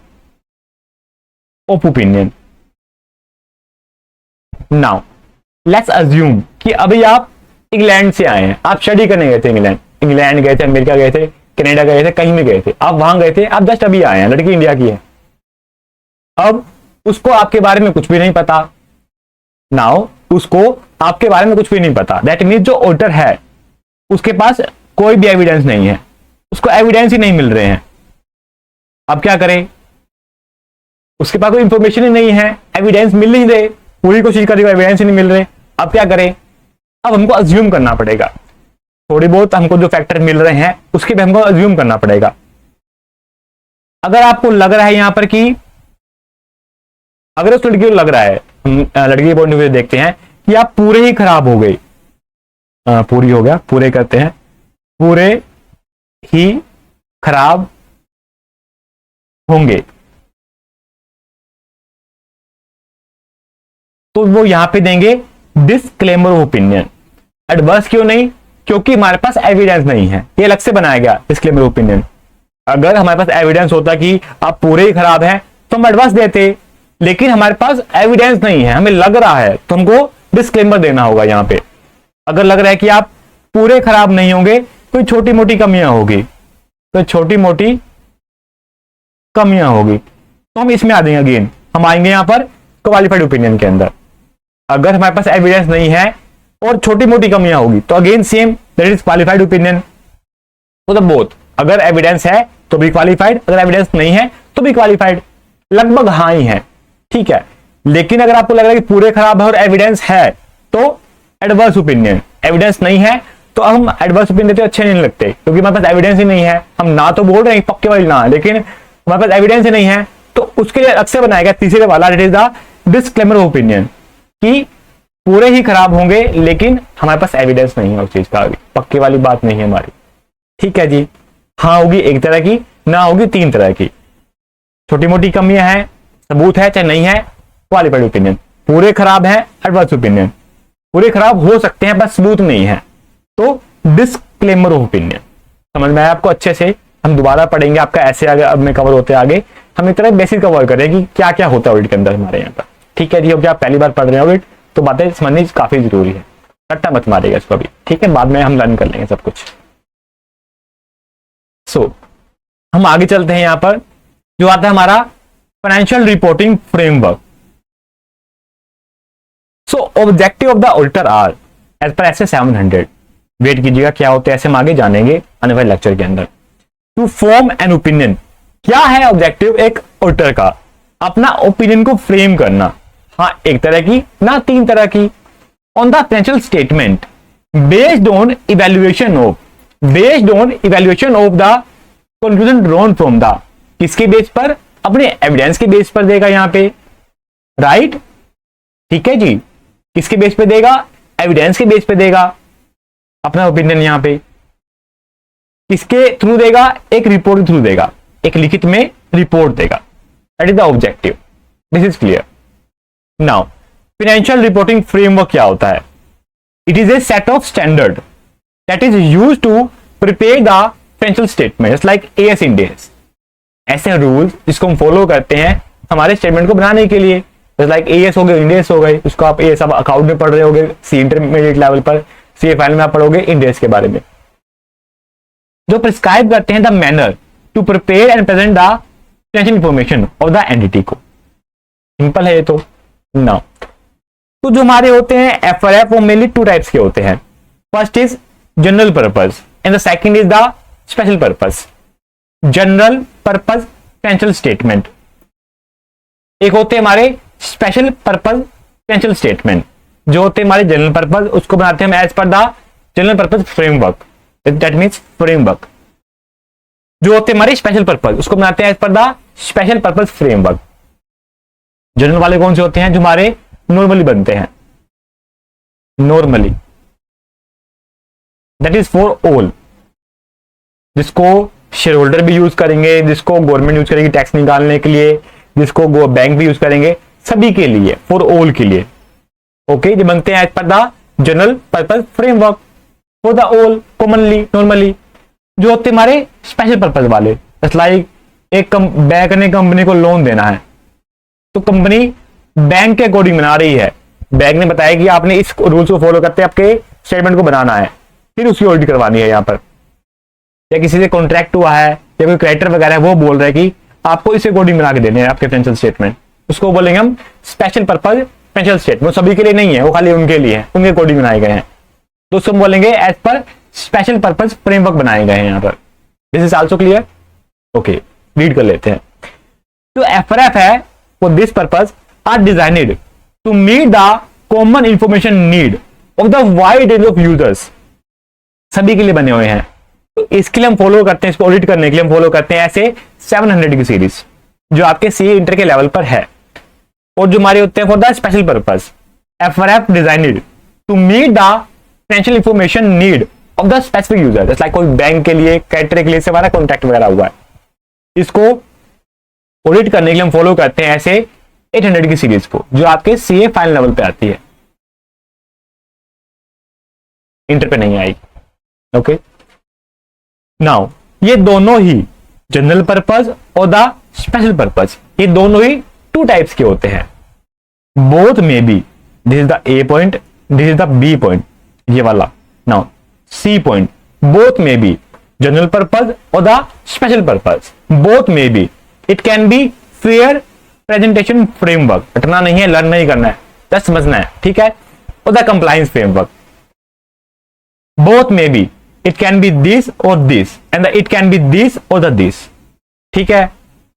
of opinion. Now let's assume कि अभी आप इंग्लैंड से आए हैं, आप स्टडी करने गए थे, इंग्लैंड गए थे, अमेरिका गए थे, कनाडा गए थे, कहीं में गए थे, आप वहां गए थे, आप जस्ट अभी आए हैं, लड़की इंडिया की है, अब उसको आपके बारे में कुछ भी नहीं पता। नाउ उसको आपके बारे में कुछ भी नहीं पता, दैट मीन्स जो ऑडिटर है उसके पास कोई भी एविडेंस नहीं है, उसको एविडेंस ही नहीं मिल रहे हैं। अब क्या करें, उसके पास कोई इंफॉर्मेशन ही नहीं है, एविडेंस मिल नहीं रहे, पूरी कोशिश करेगा, एविडेंस ही नहीं मिल रहे। अब क्या करें, अब हमको अज्यूम करना पड़ेगा, थोड़ी बहुत हमको जो फैक्टर मिल रहे हैं उसके भी हमको अज्यूम करना पड़ेगा। अगर आपको लग रहा है यहां पर कि अगर उस लड़की को लग रहा है, लड़की के पॉइंट ऑफ व्यू देखते हैं कि आप पूरे ही खराब हो गए, पूरी हो गया, पूरे करते हैं, पूरे ही खराब होंगे, तो वो यहां पे देंगे डिस्क्लेमर ऑफ ओपिनियन। एडवर्स क्यों नहीं, क्योंकि हमारे पास एविडेंस नहीं है, ये अलग से बनाया गया डिस्क्लेमर ऑफ ओपिनियन। अगर हमारे पास एविडेंस होता कि आप पूरे ही खराब हैं तो हम एडवर्स देते, लेकिन हमारे पास एविडेंस नहीं है, हमें लग रहा है, तो हमको डिस्क्लेमर देना होगा यहां पे। अगर लग रहा है कि आप पूरे खराब नहीं होंगे, कोई छोटी मोटी कमियां होगी, तो छोटी मोटी कमियां होगी, तो हम इसमें आ जाएंगे, अगेन हम आएंगे यहां पर क्वालिफाइड ओपिनियन के अंदर। अगर हमारे पास एविडेंस नहीं है और छोटी मोटी कमियां होगी तो again same, that is qualified opinion. तो द बोथ, अगर एविडेंस है तो भी क्वालिफाइड, अगर एविडेंस नहीं है तो भी क्वालिफाइड, लगभग हाँ ही है, ठीक है। लेकिन अगर आपको लग रहा है कि पूरे खराब है और एविडेंस है तो एडवर्स ओपिनियन, एविडेंस नहीं है तो हम एडवर्स ओपिनियन देते अच्छे नहीं लगते, क्योंकि हमारे पास एविडेंस ही नहीं है, हम ना तो बोल रहे हैं पक्के वाली ना, लेकिन हमारे पास एविडेंस ही नहीं है, तो उसके लिए अलग से बनाया गया तीसरे वाला, it is the disclaimer of opinion, कि पूरे ही खराब होंगे लेकिन हमारे पास एविडेंस नहीं है उस चीज का, पक्की वाली बात नहीं है हमारी, ठीक है जी। हाँ होगी एक तरह की, ना होगी तीन तरह की, छोटी मोटी कमियां हैं, सबूत है चाहे नहीं है, क्वालिफाइड ओपिनियन। पूरे खराब है, एडवर्स ओपिनियन। पूरे खराब हो सकते हैं बस सबूत नहीं है, तो डिस्क्लेमर ऑफ ओपिनियन। समझ में आया आपको अच्छे से, हम दोबारा पढ़ेंगे, आपका ऐसे आगे अब में कवर होते आगे, हम एक तरह बेसिक कवर करेंगे कि क्या क्या होता है ऑडिट के अंदर हमारे यहाँ पर, ठीक है जी। अब आप पहली बार पढ़ रहे हैं ऑडिट तो बातें समझनी काफी जरूरी है, रट्टा मत मारेगा इसको अभी, ठीक है, बाद में हम लर्न कर लेंगे सब कुछ। सो हम आगे चलते हैं, यहां पर जो आता है हमारा financial reporting framework. So objective of the auditor are as per S 700, wait कीजिएगा क्या होते हैं, ऐसे हम आगे जानेंगे आने वाले लेक्चर के अंदर। टू फॉर्म एन ओपिनियन, क्या है ऑब्जेक्टिव एक ऑडिटर का, अपना ओपिनियन को फ्रेम करना, हाँ एक तरह की ना तीन तरह की, on the financial statement based on evaluation of the conclusion drawn from the, किसके बेस पर, अपने एविडेंस के बेस पर देगा यहाँ पे, राइट, ठीक है जी। किसके बेस पे देगा? एविडेंस के बेस पे देगा अपना ओपिनियन। यहां पे किसके थ्रू देगा? एक रिपोर्ट के थ्रू देगा, एक लिखित में रिपोर्ट देगा। That is the objective, this is clear. Now financial reporting framework क्या होता है? It is a set of standard that is used to prepare the financial statement like AS Ind AS. ऐसे रूल्स जिसको हम फॉलो करते हैं हमारे स्टेटमेंट को बनाने के लिए, लाइक एएस हो गए, इंडेस हो गए, उसको आप एएस अकाउंट में पढ़ रहे होगे, सी इंटरमीडिएट लेवल पर, सी फाइनल में आप पढ़ोगे इंडेस के बारे में, जो प्रिस्क्राइब करते हैं the manner to prepare and present the financial information of the entity को। सिंपल है ये तो ना। तो जो हमारे होते हैं एफआरएफ, वो मेनली टू टाइप्स के होते हैं। First is general purpose and the second is the special purpose. General purpose financial statement, एक होते हैं हमारे स्पेशल पर्पस फाइनेंशियल स्टेटमेंट। जो होते हैं हमारे जनरल पर्पस, उसको बनाते हैं हम एज पर the general purpose framework, that means framework. जो होते हैं हमारे स्पेशल पर्पस, उसको बनाते हैं एज पर the special purpose framework. General वाले कौन से होते हैं? जो हमारे नॉर्मली बनते हैं, normally, that is for all, जिसको शेयर होल्डर भी यूज करेंगे, जिसको गवर्नमेंट यूज करेगी टैक्स निकालने के लिए, जिसको बैंक भी यूज करेंगे, सभी के लिए, फॉर ऑल के लिए। ओके, ये बनते हैं एज पर the general purpose framework for the all, commonly, normally. जो होते हमारे स्पेशल पर्पस वाले, लाइक एक बैंक ने कंपनी को लोन देना है, तो कंपनी बैंक के अकॉर्डिंग बना रही है। बैंक ने बताया कि आपने इस रूल्स को फॉलो करते आपके स्टेटमेंट को बनाना है, फिर उसकी ऑडिट करवानी है यहाँ पर। या किसी से कॉन्ट्रैक्ट हुआ है या कोई क्रेडिटर वगैरह है, वो बोल रहे हैं कि आपको इस अकॉर्डिंग बना के देने हैं आपके फाइनेंशियल स्टेटमेंट, उसको बोलेंगे हम स्पेशल पर्पस फाइनेंशियल स्टेटमेंट। सभी के लिए नहीं है, वो खाली उनके लिए है, उनके अकॉर्डिंग बनाए गए हैं, तो उसको हम बोलेंगे as per special purpose framework बनाए गए हैं यहाँ पर। This is also clear? Okay, read कर लेते हैं। जो एफआरएफ है, for this purpose are designed to meet the common information need of the wide range of users. सभी के लिए बने हुए हैं, तो इसके लिए हम फॉलो करते हैं, इसको ऑडिट करने के लिए हम फॉलो करते हैं ऐसे 700 की सीरीज, जो आपके सी इंटर के लेवल पर है। और जो हमारे होते हैं for the special purpose, FRF designed to meet the financial information need of the specific user, जैसे लाइक कोई बैंक के लिए, क्रेडिटर के लिए से हमारा कॉन्ट्रैक्ट वगैरह हुआ है, इसको ऑडिट करने के लिए हम फॉलो करते हैं ऐसे 800 की सीरीज को, जो आपके सीए फाइनल लेवल पे आती है, इंटर पे नहीं आएगी। ओके, नाउ ये दोनों ही जनरल पर्पस और द स्पेशल पर्पस, ये दोनों ही टू टाइप्स के होते हैं। Both may be, this is the A point, this is the B point, ये वाला। Now C point, both may be general purpose और the special purpose, both may be. It can be fair presentation framework, रटना नहीं है, लर्न नहीं करना है, जस्ट समझना है, ठीक है। और the compliance framework, both may be, it can be this और this, and it can be this और द दिस, ठीक है।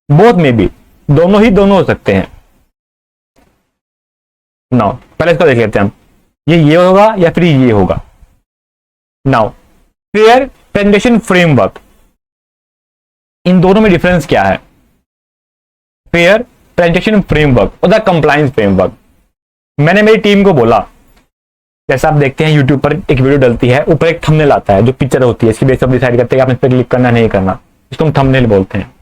बोथ में बी, दोनों ही दोनों हो सकते हैं। नाउ पहले इसको देख लेते हैं हम, ये होगा या फिर ये होगा। नाउ फेयर प्रेजेंटेशन फ्रेमवर्क, इन दोनों में डिफरेंस क्या है? फेयर प्रेजेंटेशन फ्रेमवर्क और द कंप्लायंस फ्रेमवर्क। मैंने मेरी टीम को बोला, जैसा आप देखते हैं यूट्यूब पर एक वीडियो डलती है, ऊपर एक थंबनेल आता है जो पिक्चर होती है, इसकी बेस पर डिसाइड करते हैं आप इस पर क्लिक करना नहीं करना, इसको हम थंबनेल बोलते हैं।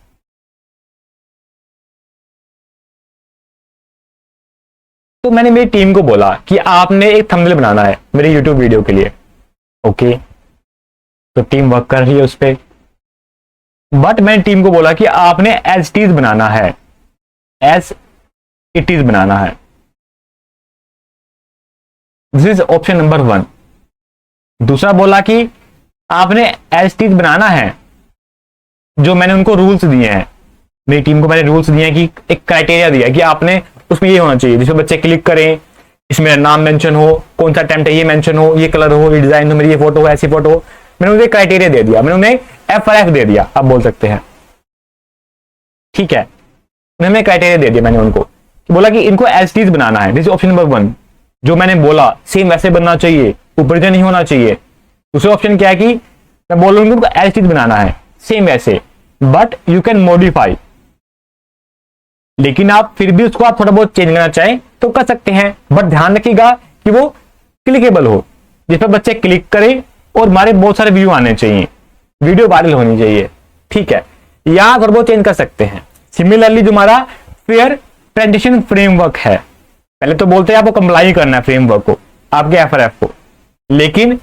तो मैंने मेरी टीम को बोला कि आपने एक थंबनेल बनाना है मेरी यूट्यूब वीडियो के लिए। ओके, तो टीम वर्क कर रही है उस पर, बट मैंने टीम को बोला कि आपने एज इट इज बनाना है, एज इट इज बनाना है। This is option number 1। दूसरा बोला कि आपने एज इट इज बनाना है, जो मैंने उनको रूल्स दिए हैं, मेरी टीम को मैंने रूल्स दिए हैं कि एक क्राइटेरिया दिया कि आपने उसमें ये होना चाहिए जिसमें बच्चे क्लिक करें, इसमें नाम मेंशन हो, कौन सा अटेम्प्ट है ये मेंशन हो, ये कलर हो, ये डिजाइन हो, मेरी ये फोटो हो, ऐसी फोटो हो। मैंने उन्हें क्राइटेरिया दे दिया, मैंने उन्हें एफआरएफ दे दिया, आप बोल सकते हैं, ठीक है। उन्हें क्राइटेरिया दे दिया मैंने उनको, बोला कि इनको एज इट इज बनाना है। दिस ऑप्शन नंबर 1, जो मैंने बोला सेम वैसे बनना चाहिए, ऊपर से नहीं होना चाहिए। दूसरा ऑप्शन क्या है कि मैं बोल रहा हूँ एज इट इज बनाना है सेम वैसे, बट यू कैन मॉडिफाई, लेकिन आप फिर भी उसको आप थोड़ा बहुत चेंज करना चाहें तो कर सकते हैं, बट ध्यान रखिएगा कि वो क्लिकेबल हो, जिस पर बच्चे क्लिक करें और हमारे बहुत सारे व्यू आने चाहिए, वीडियो वायरल होनी चाहिए, ठीक है। यहां थोड़ा बहुत चेंज कर सकते हैं। सिमिलरली जो हमारा फेयर प्रेजेंटेशन फ्रेमवर्क है, पहले तो बोलते हैं आपको कंप्लाई करना है फ्रेमवर्क को, आपके एफआरएफ को, लेकिन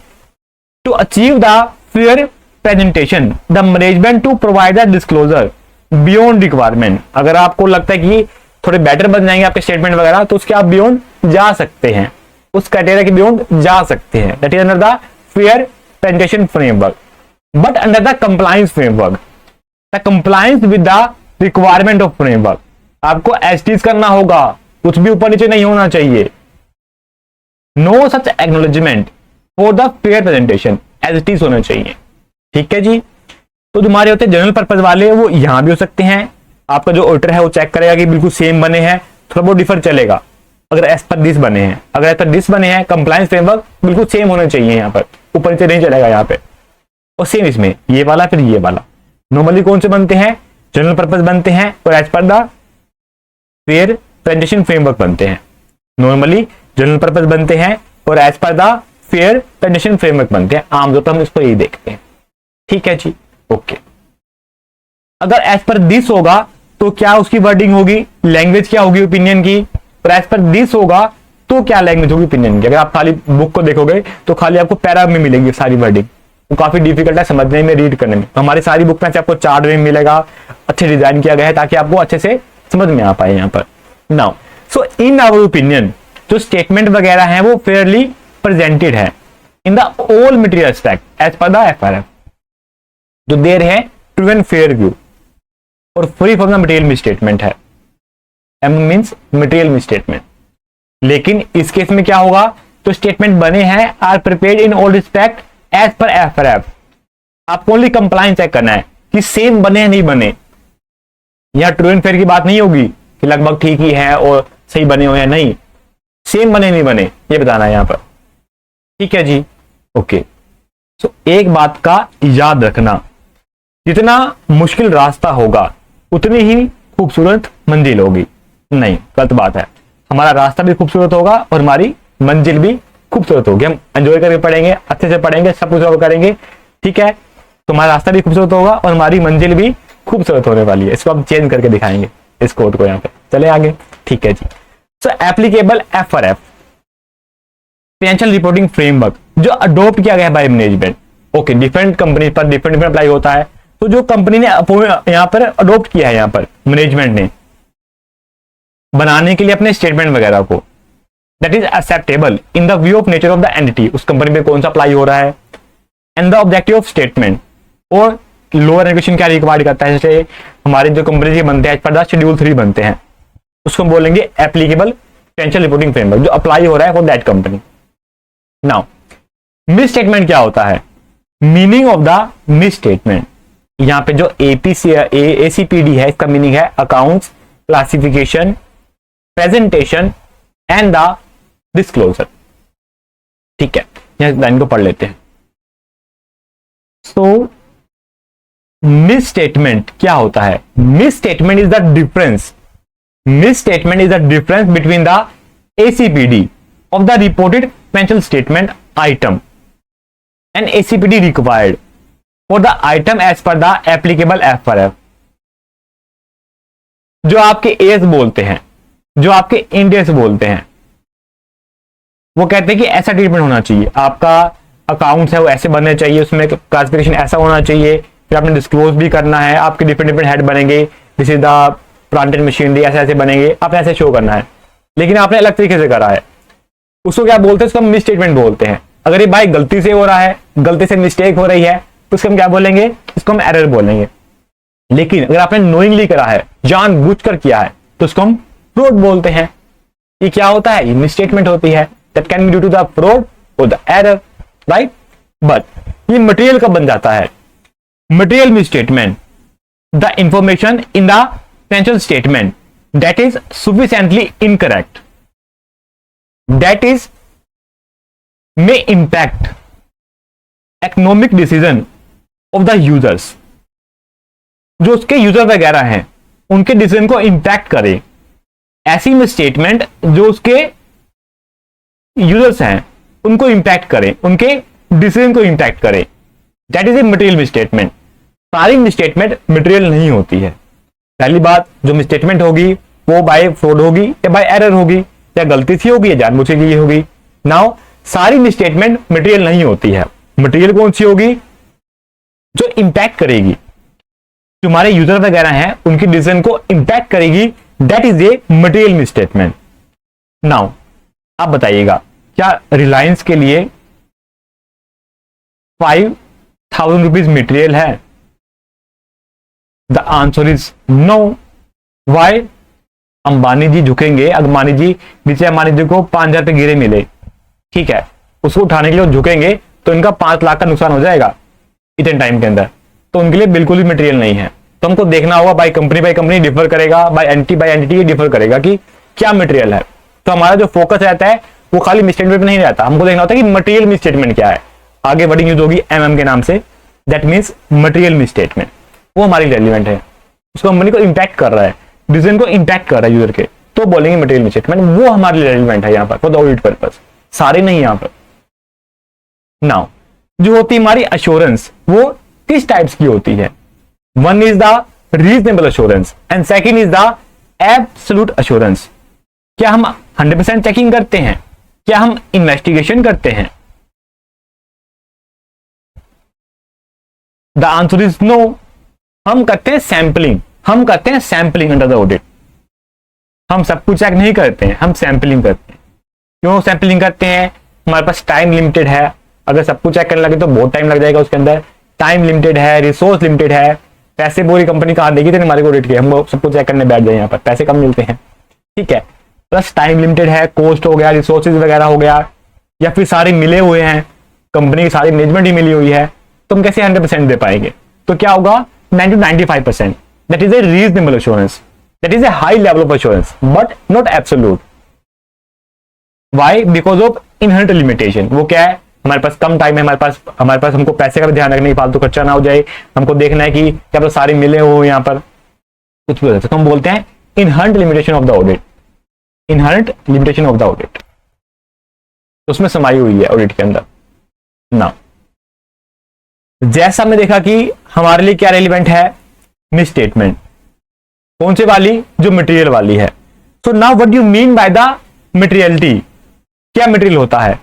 to achieve the fair presentation the management to provide the disclosure beyond requirement. अगर आपको लगता है कि थोड़े बेटर बन जाएंगे आपके स्टेटमेंट वगैरह, तो उसके आप बियॉन्ड जा सकते हैं, उस क्राइटेरिया के बियॉन्ड जा सकते हैं। That is under the fair presentation framework, but under the compliance framework, the compliance with the requirement of framework. आपको एसटीज करना होगा, कुछ भी ऊपर नीचे नहीं होना चाहिए। No such acknowledgement for the fair presentation, as it is होना चाहिए, ठीक है जी। तो जो हमारे होते हैं जनरल पर्पज वाले, वो यहां भी हो सकते हैं। आपका जो ऑडिटर है वो चेक करेगा कि बिल्कुल सेम बने हैं, थोड़ा बहुत डिफर चलेगा अगर एज पर दिस बने हैं। अगर एज पर दिस बने हैं, कंप्लायंस फ्रेमवर्क बिल्कुल सेम होने चाहिए, यहाँ पर ऊपर नीचे नहीं चलेगा यहाँ पे। और सेम इसमें ये वाला फिर ये वाला। नॉर्मली कौन से बनते हैं? जनरल पर्पज बनते हैं और as per the fair presentation framework बनते हैं। नॉर्मली जनरल पर्पज बनते हैं और as per the fair presentation framework बनते हैं। आमतौर पर हम इसको यही देखते हैं, ठीक है जी, ओके। अगर एज पर दिस होगा तो क्या उसकी वर्डिंग होगी, लैंग्वेज क्या होगी ओपिनियन की, और एज पर दिस होगा तो क्या लैंग्वेज होगी ओपिनियन की। अगर आप खाली बुक को देखोगे तो खाली आपको पैरा में मिलेगी सारी वर्डिंग, वो काफी डिफिकल्ट है समझने में, रीड करने में। तो हमारी सारी बुक में से आपको चार्ट में मिलेगा, अच्छे डिजाइन किया गया है ताकि आपको अच्छे से समझ में आ पाए यहाँ पर। Now so in our opinion जो स्टेटमेंट वगैरह है वो फेयरली प्रेजेंटेड है in the all material aspect as पर द एफआरएफ। जो देर है ट्रू एंड फेयर व्यू और free from the material misstatement है। M means material misstatement. लेकिन इस केस में क्या होगा, तो स्टेटमेंट बने हैं are prepared in all respect as per FRF. आपको ओनली कंप्लायंस चेक करना है कि सेम बने या नहीं बने। यहां ट्रू एंड फेयर की बात नहीं होगी कि लगभग ठीक ही है और सही बने हो या नहीं, सेम बने नहीं बने ये बताना है यहां पर, ठीक है जी, ओके। सो एक बात का याद रखना, जितना मुश्किल रास्ता होगा उतनी ही खूबसूरत मंजिल होगी। नहीं, गलत बात है। हमारा रास्ता भी खूबसूरत होगा और हमारी मंजिल भी खूबसूरत होगी। हम एंजॉय करके पढ़ेंगे, अच्छे से पढ़ेंगे, सब कुछ करेंगे, ठीक है। तो हमारा रास्ता भी खूबसूरत होगा और हमारी मंजिल भी खूबसूरत होने वाली है। इसको हम चेंज करके दिखाएंगे इस कोड को यहाँ पे। चले आगे, ठीक है जी। So applicable FRF financial reporting framework जो अडॉप्ट किया गया है by management. Okay, different company पर डिफरेंट अप्लाई होता है। तो जो कंपनी ने यहाँ पर अडॉप्ट किया है, यहाँ पर मैनेजमेंट ने बनाने के लिए अपने स्टेटमेंट वगैरह को, that is acceptable in the view of nature of the entity. उस कंपनी पे कौन सा अप्लाई हो रहा है and the objective of statement, और लोअर एजुकेशन क्या रिक्वायर्ड करता है। जैसे हमारे जो कंपनी के बनते हैं एज पर द शेड्यूल 3 बनते हैं, उसको बोलेंगे एप्लीकेबल फाइनेंशियल रिपोर्टिंग फ्रेमवर्क जो अप्लाई हो रहा है for that company. Now miss statement क्या होता है, meaning of the miss statement. यहां पे जो एसीपीडी है इसका मीनिंग है accounts classification presentation and the disclosure, ठीक है। यहां लाइन को पढ़ लेते हैं। सो मिस स्टेटमेंट क्या होता है, misstatement is the difference, misstatement is the difference between the ACPD of the reported financial statement item and ACPD required for the item as पर द एप्लीकेबल एफआरएफ। जो आपके एस बोलते हैं, जो आपके इंडेस बोलते हैं, वो कहते हैं कि ऐसा ट्रीटमेंट होना चाहिए, आपका अकाउंट्स है वो ऐसे बनने चाहिए, उसमें क्लासिफिकेशन ऐसा होना चाहिए, फिर आपने डिस्क्लोज भी करना है, आपके डिफरेंट डिफरेंट हेड बनेंगे, this is the plant and machinery, ऐसे ऐसे बनेंगे, आपने ऐसे शो करना है। लेकिन आपने अलग तरीके से करा है, उसको क्या बोलते हैं, उसको हम मिस स्टेटमेंट बोलते हैं। अगर ये बाइक गलती से हो रहा है, गलती से मिस्टेक हो रही है, तो उसको हम क्या बोलेंगे, इसको हम एरर बोलेंगे। लेकिन अगर आपने नोइंगली करा है, जानबूझकर किया है, तो उसको हम फ्रॉड बोलते हैं। ये क्या होता है, ये मिसस्टेटमेंट होती है, that can be due to the fraud और द एरर, राइट। बट ये मटेरियल कब बन जाता है, material misstatement, the information in the financial statement that is sufficiently incorrect, that is may impact economic decision of the users। जो उसके यूजर वगैरह हैं उनके डिसीजन को इंपैक्ट करे, ऐसी मिसस्टेटमेंट जो उसके यूजर्स हैं उनको इंपैक्ट करे, उनके डिसीजन को इंपैक्ट करे, that is a material misstatement. सारी मिसस्टेटमेंट मटेरियल नहीं होती है। पहली बात, जो मिसस्टेटमेंट होगी वो बाय फ्रॉड होगी या बाय एरर होगी, या गलती से होगी या जानबूझ के की होगी। नाउ सारी मिसस्टेटमेंट मटेरियल नहीं होती है। मटेरियल कौन सी होगी? जो इंपैक्ट करेगी, जो हमारे यूजर वगैरह हैं उनकी डिसीजन को इंपैक्ट करेगी, that is a material misstatement. Now आप बताइएगा, क्या रिलायंस के लिए 5,000 रुपीज मटेरियल है? The answer is no. Why? Ambani ji झुकेंगे, अंबानी जी नीचे, अंबानी जी को 5,000 रुपए गिरे मिले, ठीक है, उसको उठाने के लिए झुकेंगे तो इनका 5 लाख का नुकसान हो जाएगा इतने टाइम के अंदर, तो उनके लिए बिल्कुल भी मटेरियल नहीं है। तो हमको देखना होगा, बाय कंपनी डिफर करेगा, बाय एंटिटी डिफर करेगा कि क्या मटेरियल है। तो हमारा जो फोकस रहता है वो खाली मिसस्टेटमेंट पे नहीं रहता, हमको देखना होता है कि मटेरियल मिसस्टेटमेंट क्या है। आगे वर्डिंग यूज होगी MM के नाम से, दैट मीन्स मटेरियल मिसस्टेटमेंट, वो हमारी रेलिवेंट है, उसको कंपनी को इंपैक्ट कर रहा है, डिसीजन को इंपैक्ट कर रहा है यूजर के, तो बोलेंगे मटेरियल मिसस्टेटमेंट, वो हमारे लिए रेलिवेंट है यहाँ पर फॉर द ऑडिट पर्पस, सारे नहीं यहाँ पर। नाउ जो होती है हमारी अश्योरेंस, वो किस टाइप्स की होती है? One is the reasonable assurance and second is the absolute assurance. क्या हम 100% चेकिंग करते हैं? क्या हम इन्वेस्टिगेशन करते हैं? The answer is no. हम करते हैं सैंपलिंग, हम करते हैं सैंपलिंग अंडर द ऑडिट। हम सब कुछ चेक नहीं करते हैं, हम सैंपलिंग करते हैं। क्यों सैंपलिंग करते हैं? हमारे पास टाइम लिमिटेड है, अगर सब कुछ चेक करने लगे तो बहुत टाइम लग जाएगा, उसके अंदर टाइम लिमिटेड है, रिसोर्स लिमिटेड है, पैसे पूरी कंपनी कहाँ देगी तो हमारे को ऑडिट के, हम सब कुछ चेक करने बैठ जाए, यहाँ पर पैसे कम मिलते हैं, ठीक है, प्लस टाइम लिमिटेड है, कॉस्ट हो गया, रिसोर्सेज वगैरह हो गया, या फिर सारे मिले हुए हैं, कंपनी की सारी मैनेजमेंट ही मिली हुई है, तो हम कैसे 100% दे पाएंगे? तो क्या होगा? 90 to 95%, that is a reasonable assurance, that is a high level of assurance but not absolute. Why? Because of inherent limitation. वो क्या है? हमारे पास कम टाइम है, हमारे पास हमको पैसे का भी ध्यान रखना है, फालतू खर्चा ना हो जाए, हमको देखना है कि क्या तो सारे मिले हो यहाँ पर, कुछ भी हो जाता है, तो हम बोलते हैं inherent limitation of the audit, inherent limitation of the audit, उसमें समाई हुई है ऑडिट के अंदर। ना जैसा हमने देखा कि हमारे लिए क्या रेलिवेंट है? Misstatement. कौन सी वाली? जो मटेरियल वाली है। So now what you mean by the materiality? क्या मटेरियल होता है?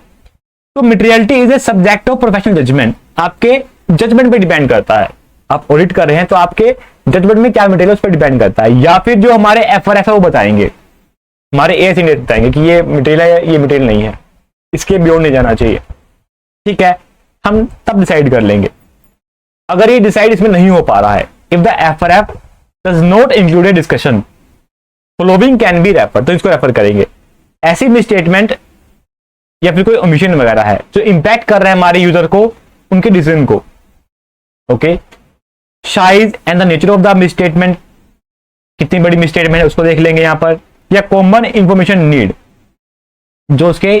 तो materiality is a subject of professional judgement, आपके जजमेंट पे डिपेंड करता है। आप ऑडिट कर रहे हैं तो आपके जजमेंट में क्या मटेरियल उस पर डिपेंड करता है, या फिर जो हमारे FRF है वो बताएंगे, हमारे एएस इंडेक्स बताएंगे कि ये मटेरियल है, ये मटेरियल नहीं है, इसके बियॉन्ड नहीं जाना चाहिए, ठीक है, हम तब डिसाइड कर लेंगे। अगर ये डिसाइड इसमें नहीं हो पा रहा है, if the FRF does not include A discussion following can be refer, तो इसको रेफर करेंगे। ऐसी मिसस्टेटमेंट या फिर कोई ओमिशन वगैरह है जो इंपैक्ट कर रहा है हमारे यूजर को, उनके डिसीजन को, okay. Size and the nature of the misstatement, कितनी बड़ी मिसस्टेटमेंट है उसको देख लेंगे यहां पर, या कॉमन इंफॉर्मेशन नीड, जो उसके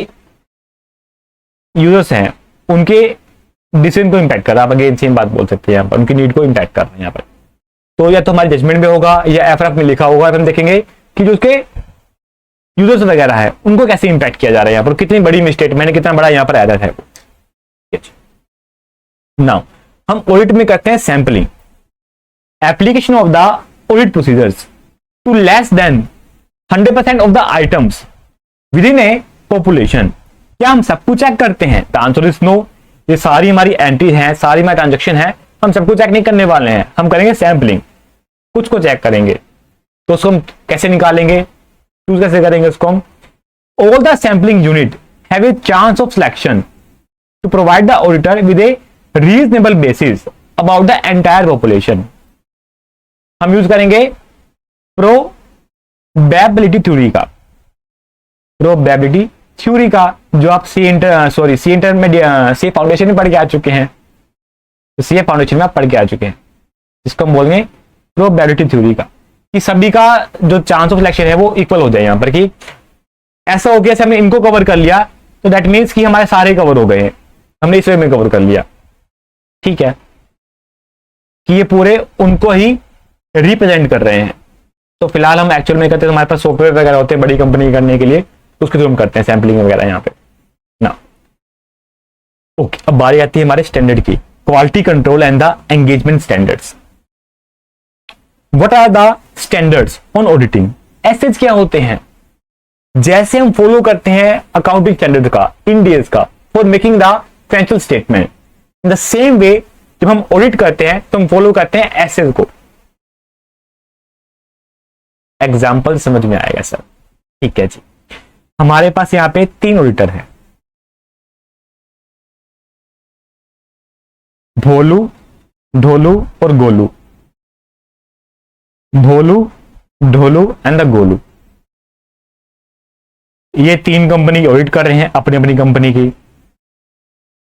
यूजर्स हैं उनके डिसीजन को इंपैक्ट कर रहा है। आप अगेन सेम बात बोल सकते हैं, यहाँ पर उनकी नीड को इंपैक्ट कर रहे हैं यहाँ पर, तो या तो हमारे जजमेंट में होगा या FRF में लिखा होगा, हम देखेंगे कि जो उसके यूजर्स वगैरह है उनको कैसे इंपैक्ट किया जा रहा है, यहाँ पर कितनी बड़ी मिसस्टेटमेंट है, कितना बड़ा यहाँ पर एरर है। नाउ हम ऑडिट में करते हैं sampling, application of the audit procedures to less than 100% of the items within a population. क्या हम सब कुछ चेक करते हैं? The answer is no. ये सारी हमारी एंट्री है, सारी हमारी ट्रांजेक्शन है, हम सबको चेक नहीं करने वाले हैं, हम करेंगे सैंपलिंग, कुछ को चेक करेंगे। तो उसको हम कैसे निकालेंगे, चूज कैसे करेंगे उसको हम? All the sampling unit have a chance of selection to provide the auditor with a reasonable basis about the entire population. हम यूज करेंगे प्रोबेबिलिटी थ्योरी का, प्रोबेबिलिटी थ्योरी का, जो आप सी फाउंडेशन में पढ़ के आ चुके हैं, तो सी फाउंडेशन में आप पढ़ के आ चुके हैं, जिसको हम बोलेंगे प्रोबेबिलिटी थ्योरी का, कि सभी का जो चांस ऑफ सिलेक्शन है वो इक्वल हो जाए। यहां पर कि ऐसा हो गया, हमने इनको कवर कर लिया तो दैट मीन्स कि हमारे सारे कवर हो गए हैं, हमने इस वे में कवर कर लिया, ठीक है, कि ये पूरे उनको ही रिप्रेजेंट कर रहे हैं, तो फिलहाल हम एक्चुअल में करते हैं, हमारे पास सॉफ्टवेयर वगैरह होते हैं बड़ी कंपनी करने के लिए, तो उसके थ्रू हम करते हैं सैम्पलिंग वगैरह यहाँ पे ना। ओके, अब बारी आती है हमारे स्टैंडर्ड की, quality control and the engagement standards. What are the standards on auditing? SAs क्या होते हैं? जैसे हम फॉलो करते हैं अकाउंटिंग स्टैंडर्ड का, इंडियस का, for making the financial statement, in the same way जब हम ऑडिट करते हैं तो हम फॉलो करते हैं एसेज को। एग्जाम्पल समझ में आएगा सर? ठीक है जी। हमारे पास यहां पे 3 ऑडिटर हैं, भोलू, ढोलू और गोलू। भोलू, ढोलू एंड द गोलू, ये 3 कंपनी ऑडिट कर रहे हैं अपनी अपनी कंपनी की।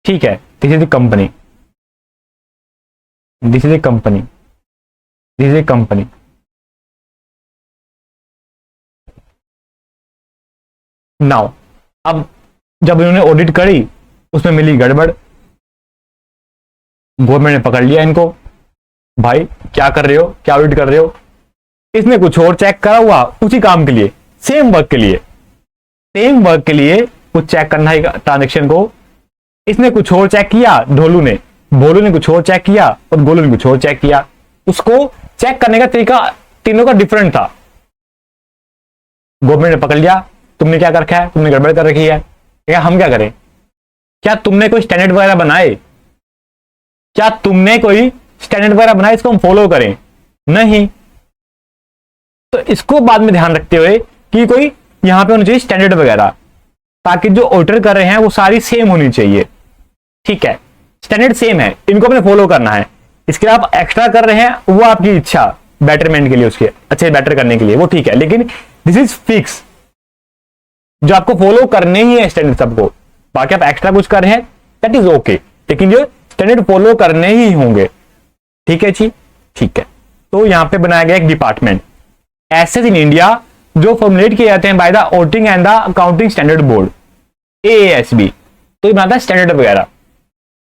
ठीक है, this is the company, this is a company, this is a company. Now अब जब इन्होंने ऑडिट करी उसमें मिली गड़बड़, गवर्नमेंट ने पकड़ लिया इनको, भाई क्या कर रहे हो, क्या ऑडिट कर रहे हो। इसने कुछ और चेक करा हुआ उसी काम के लिए, सेम वर्क के लिए, सेम वर्क के लिए कुछ चेक करना है ट्रांजेक्शन को, इसने कुछ और चेक किया ढोलू ने, भोलू ने कुछ और चेक किया और गोलू ने कुछ और चेक किया। उसको चेक करने का तरीका तीनों का डिफरेंट था। गवर्नमेंट ने पकड़ लिया, तुमने क्या कर रखा है, तुमने गड़बड़ कर रखी है, क्या हम क्या करें? क्या तुमने कोई स्टैंडर्ड वगैरह बनाए? क्या तुमने कोई स्टैंडर्ड वगैरह बनाए इसको हम फॉलो करें? नहीं। तो इसको बाद में ध्यान रखते हुए कि कोई यहां पे होनी चाहिए स्टैंडर्ड वगैरह, ताकि जो ऑडिटर कर रहे हैं वो सारी सेम होनी चाहिए। ठीक है, स्टैंडर्ड सेम है, इनको अपने फॉलो करना है। इसके लिए आप एक्स्ट्रा कर रहे हैं वो आपकी इच्छा, बेटरमेंट के लिए, उसके अच्छे बेटर करने के लिए, वो ठीक है, लेकिन दिस इज फिक्स, जो आपको फॉलो करने ही है स्टैंडर्ड सबको। बाकी आप एक्स्ट्रा कुछ कर रहे हैं दैट इज ओके, लेकिन जो स्टैंडर्ड फॉलो करने ही होंगे। ठीक है जी, ठीक है। तो यहां पे बनाया गया एक डिपार्टमेंट एसेज इन इंडिया, जो फॉर्मुलेट किए जाते हैं by the auditing and the accounting standard board, AASB। तो ये बनाता है स्टैंडर्ड वगैरह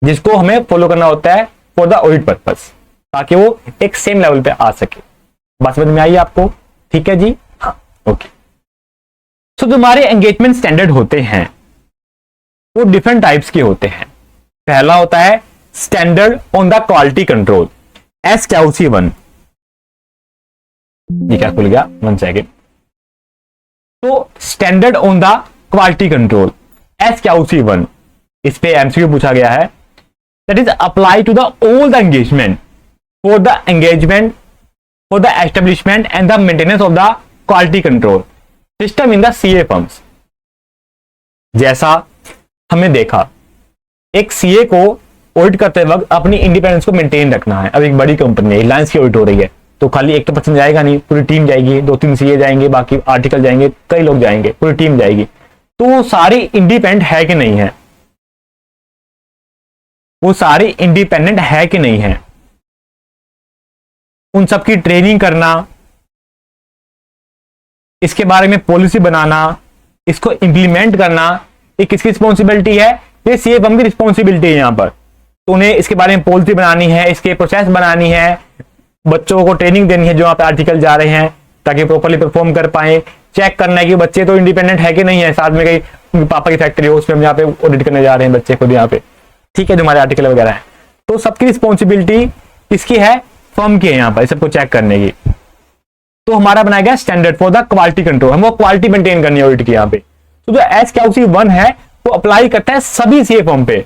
जिसको हमें फॉलो करना होता है फॉर द ऑडिट पर्पस, ताकि वो एक सेम लेवल पे आ सके। बात समझ में आई आपको? ठीक है जी, हाँ, ओके। सो जो हमारे एंगेजमेंट स्टैंडर्ड होते हैं वो डिफरेंट टाइप्स के होते हैं। पहला होता है standard on the quality control, SQC1। ये क्या खुल गया, 1 सेकेंड। तो standard on the quality control, SQC1, इस पे MCQ पूछा गया है। That is apply to the all the engagement for the engagement for the establishment and the maintenance of the quality control system in the CA firms. जैसा हमने देखा, एक CA को ऑडिट करते वक्त अपनी इंडिपेंडेंस को मेंटेन रखना है। अब एक बड़ी कंपनी है, रिलायंस की ऑडिट हो रही है, तो खाली एक तो पर्सन जाएगा नहीं, पूरी टीम जाएगी, 2-3 CA जाएंगे, बाकी आर्टिकल जाएंगे, कई लोग जाएंगे, पूरी टीम जाएगी। तो वो सारी इंडिपेंडेंट है कि नहीं है? वो सारी इंडिपेंडेंट है कि नहीं है? उन सबकी ट्रेनिंग करना, इसके बारे में पॉलिसी बनाना, इसको इंप्लीमेंट करना, ये किसकी रिस्पॉन्सिबिलिटी है? ये CA फर्म की रिस्पॉन्सिबिलिटी है यहाँ पर। तो उन्हें इसके बारे में पॉलिसी बनानी है, इसके प्रोसेस बनानी है, बच्चों को ट्रेनिंग देनी है जो यहाँ पे आर्टिकल जा रहे हैं, ताकि प्रॉपर्ली परफॉर्म कर पाए। चेक करना है कि बच्चे तो इंडिपेंडेंट है कि नहीं है, साथ में कहीं पापा की फैक्ट्री हो उसमें हम यहाँ पे ऑडिट करने जा रहे हैं बच्चे खुद यहाँ पे। ठीक है, जो हमारे आर्टिकल वगैरह है, तो सबकी रिस्पॉन्सिबिलिटी किसकी है? फर्म की है यहाँ पर सबको चेक करने की। तो हमारा बनाया गया standard for the quality control, हमको क्वालिटी मेंटेन करनी है ऑडिट की यहाँ पे। तो जो SQC1 है वो अप्लाई करता है सभी CA फर्म पे,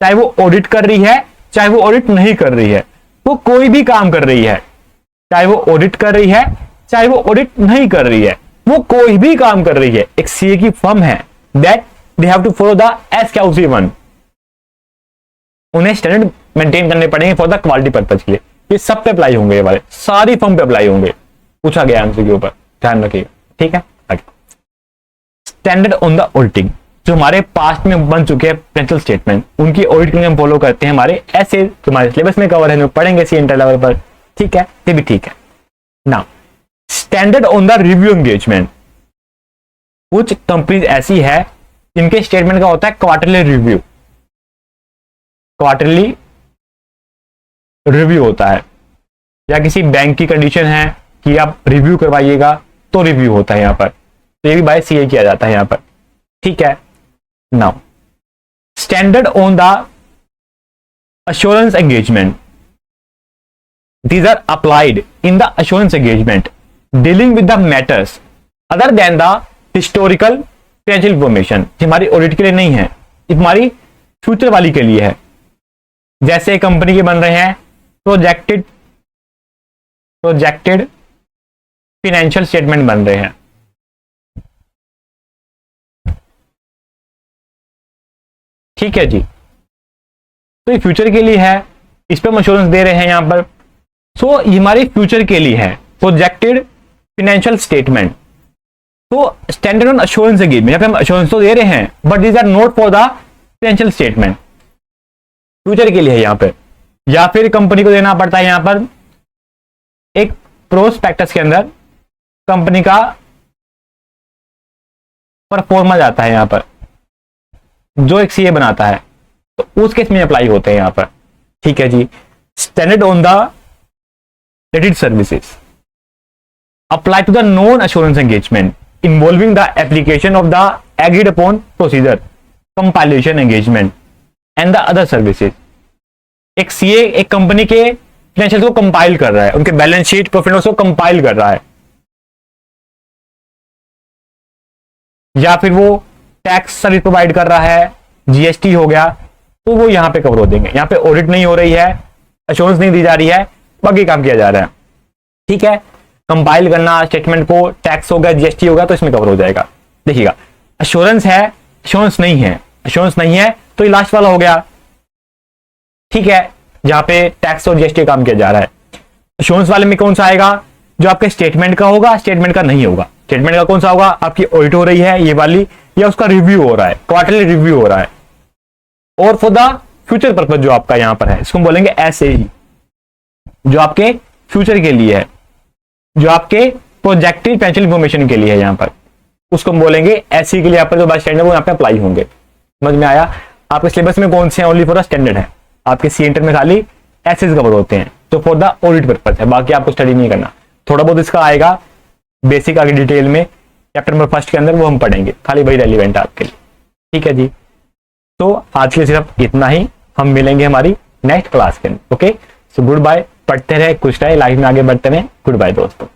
चाहे वो ऑडिट कर रही है चाहे वो ऑडिट नहीं कर रही है, वो कोई भी काम कर रही है, चाहे वो ऑडिट कर रही है चाहे वो ऑडिट नहीं कर रही है, वो कोई भी काम कर रही है, एक CA की फर्म है, that they have to follow the SQC1। उन्हें स्टैंडर्ड मेंटेन करने पड़ेंगे फॉर द क्वालिटी पर्पज के लिए। ये सब पे अप्लाई होंगे, ये वाले सारी फर्म पे अप्लाई होंगे, पूछा गया आंसर के ऊपर, ध्यान रखिएगा। ठीक है, स्टैंडर्ड ऑन द ऑडिटिंग, जो हमारे पास्ट में बन चुके हैं फाइनेंशियल स्टेटमेंट, उनकी ऑडिट के लिए हम फॉलो करते हैं हमारे ऐसे, जो हमारे सिलेबस में कवर है, जो पढ़ेंगे सी इंटर लेवल पर। ठीक है, ये भी ठीक है। Now standard on the review engagement, कुछ कंपनीज ऐसी है इनके स्टेटमेंट का होता है क्वार्टरली रिव्यू, क्वार्टरली रिव्यू होता है, या किसी बैंक की कंडीशन है कि आप रिव्यू करवाइएगा तो रिव्यू होता है यहाँ पर, तो ये भी बाय सीए किया जाता है यहाँ पर, ठीक है। Now standard on the assurance engagement. These are applied in the assurance engagement dealing with the matters other than the historical financial information. ये हमारी ऑडिट के लिए नहीं है, ये हमारी फ्यूचर वाली के लिए है। जैसे कंपनी के बन रहे हैं प्रोजेक्टेड फाइनेंशियल स्टेटमेंट बन रहे हैं, ठीक है जी। तो ये फ्यूचर के लिए है, इस पे हम इंश्योरेंस दे रहे हैं यहाँ पर। सो ये हमारे फ्यूचर के लिए है प्रोजेक्टेड फाइनेंशियल स्टेटमेंट। तो स्टैंडर्ड ऑन एश्योरेंस एग्रीमेंट, यहाँ पे हम एश्योरेंस तो दे रहे हैं but these are not for the financial statement, future के लिए है यहाँ पे। या फिर कंपनी को देना पड़ता है यहाँ पर एक प्रोस्पेक्टस के अंदर कंपनी का परफॉर्मेंस आता है यहाँ पर, जो एक सीए बनाता है, तो उस केस में अप्लाई होते हैं यहाँ पर, ठीक है जी। Standard on the credit services apply to the non assurance engagement involving the application of the agreed upon procedure compilation engagement and the other services. एक सीए एक कंपनी के फाइनेंशियल को कंपाइल कर रहा है, उनके बैलेंस शीट प्रॉफिट लॉस को कंपाइल कर रहा है, या फिर वो टैक्स सर्विस प्रोवाइड कर रहा है, जीएसटी हो गया, तो वो यहां पे कवर हो देंगे। यहां पे ऑडिट नहीं हो रही है, एश्योरेंस नहीं दी जा रही है, बाकी काम किया जा रहा है, ठीक है। कंपाइल करना स्टेटमेंट को, टैक्स हो गया, जीएसटी हो गया, तो इसमें कवर हो जाएगा। देखिएगा एश्योरेंस है, एश्योरेंस नहीं है, एश्योरेंस नहीं है तो ये लास्ट वाला हो गया, ठीक है, जहां पे टैक्स और जीएसटी काम किया जा रहा है। एश्योरेंस वाले में कौन सा आएगा, जो आपके स्टेटमेंट का होगा, स्टेटमेंट का नहीं होगा। स्टेटमेंट का कौन सा होगा, आपकी ऑडिट हो रही है ये वाली, या उसका रिव्यू हो रहा है, क्वार्टरली रिव्यू हो रहा है। और फॉर द फ्यूचर पर्पज जो आपका यहां पर है, इसको हम बोलेंगे एसएई, जो आपके फ्यूचर के लिए है, जो आपके प्रोजेक्टिव फाइनेंशियल इंफॉर्मेशन के लिए है, यहां पर उसको हम बोलेंगे एसई के लिए। यहाँ पर जो बात स्टैंडर्ड वो यहाँ पे अप्लाई होंगे। समझ में आया? आपके सिलेबस में कौन से हैं, ओनली फॉर द स्टैंडर्ड है, आपके सी इंटर में खाली एसएस कवर होते हैं, तो फॉर द ऑडिट पर्पज है, बाकी आपको स्टडी नहीं करना। थोड़ा बहुत इसका आएगा बेसिक, आगे डिटेल में चैप्टर नंबर 1 के अंदर वो हम पढ़ेंगे, खाली वही रेलिवेंट है आपके लिए, ठीक है जी। तो आज के लिए सिर्फ इतना ही, हम मिलेंगे हमारी नेक्स्ट क्लास के अंदर। ओके, सो गुड बाय, पढ़ते रहे, खुश रहे, लाइफ में आगे बढ़ते रहे। गुड बाय दोस्तों।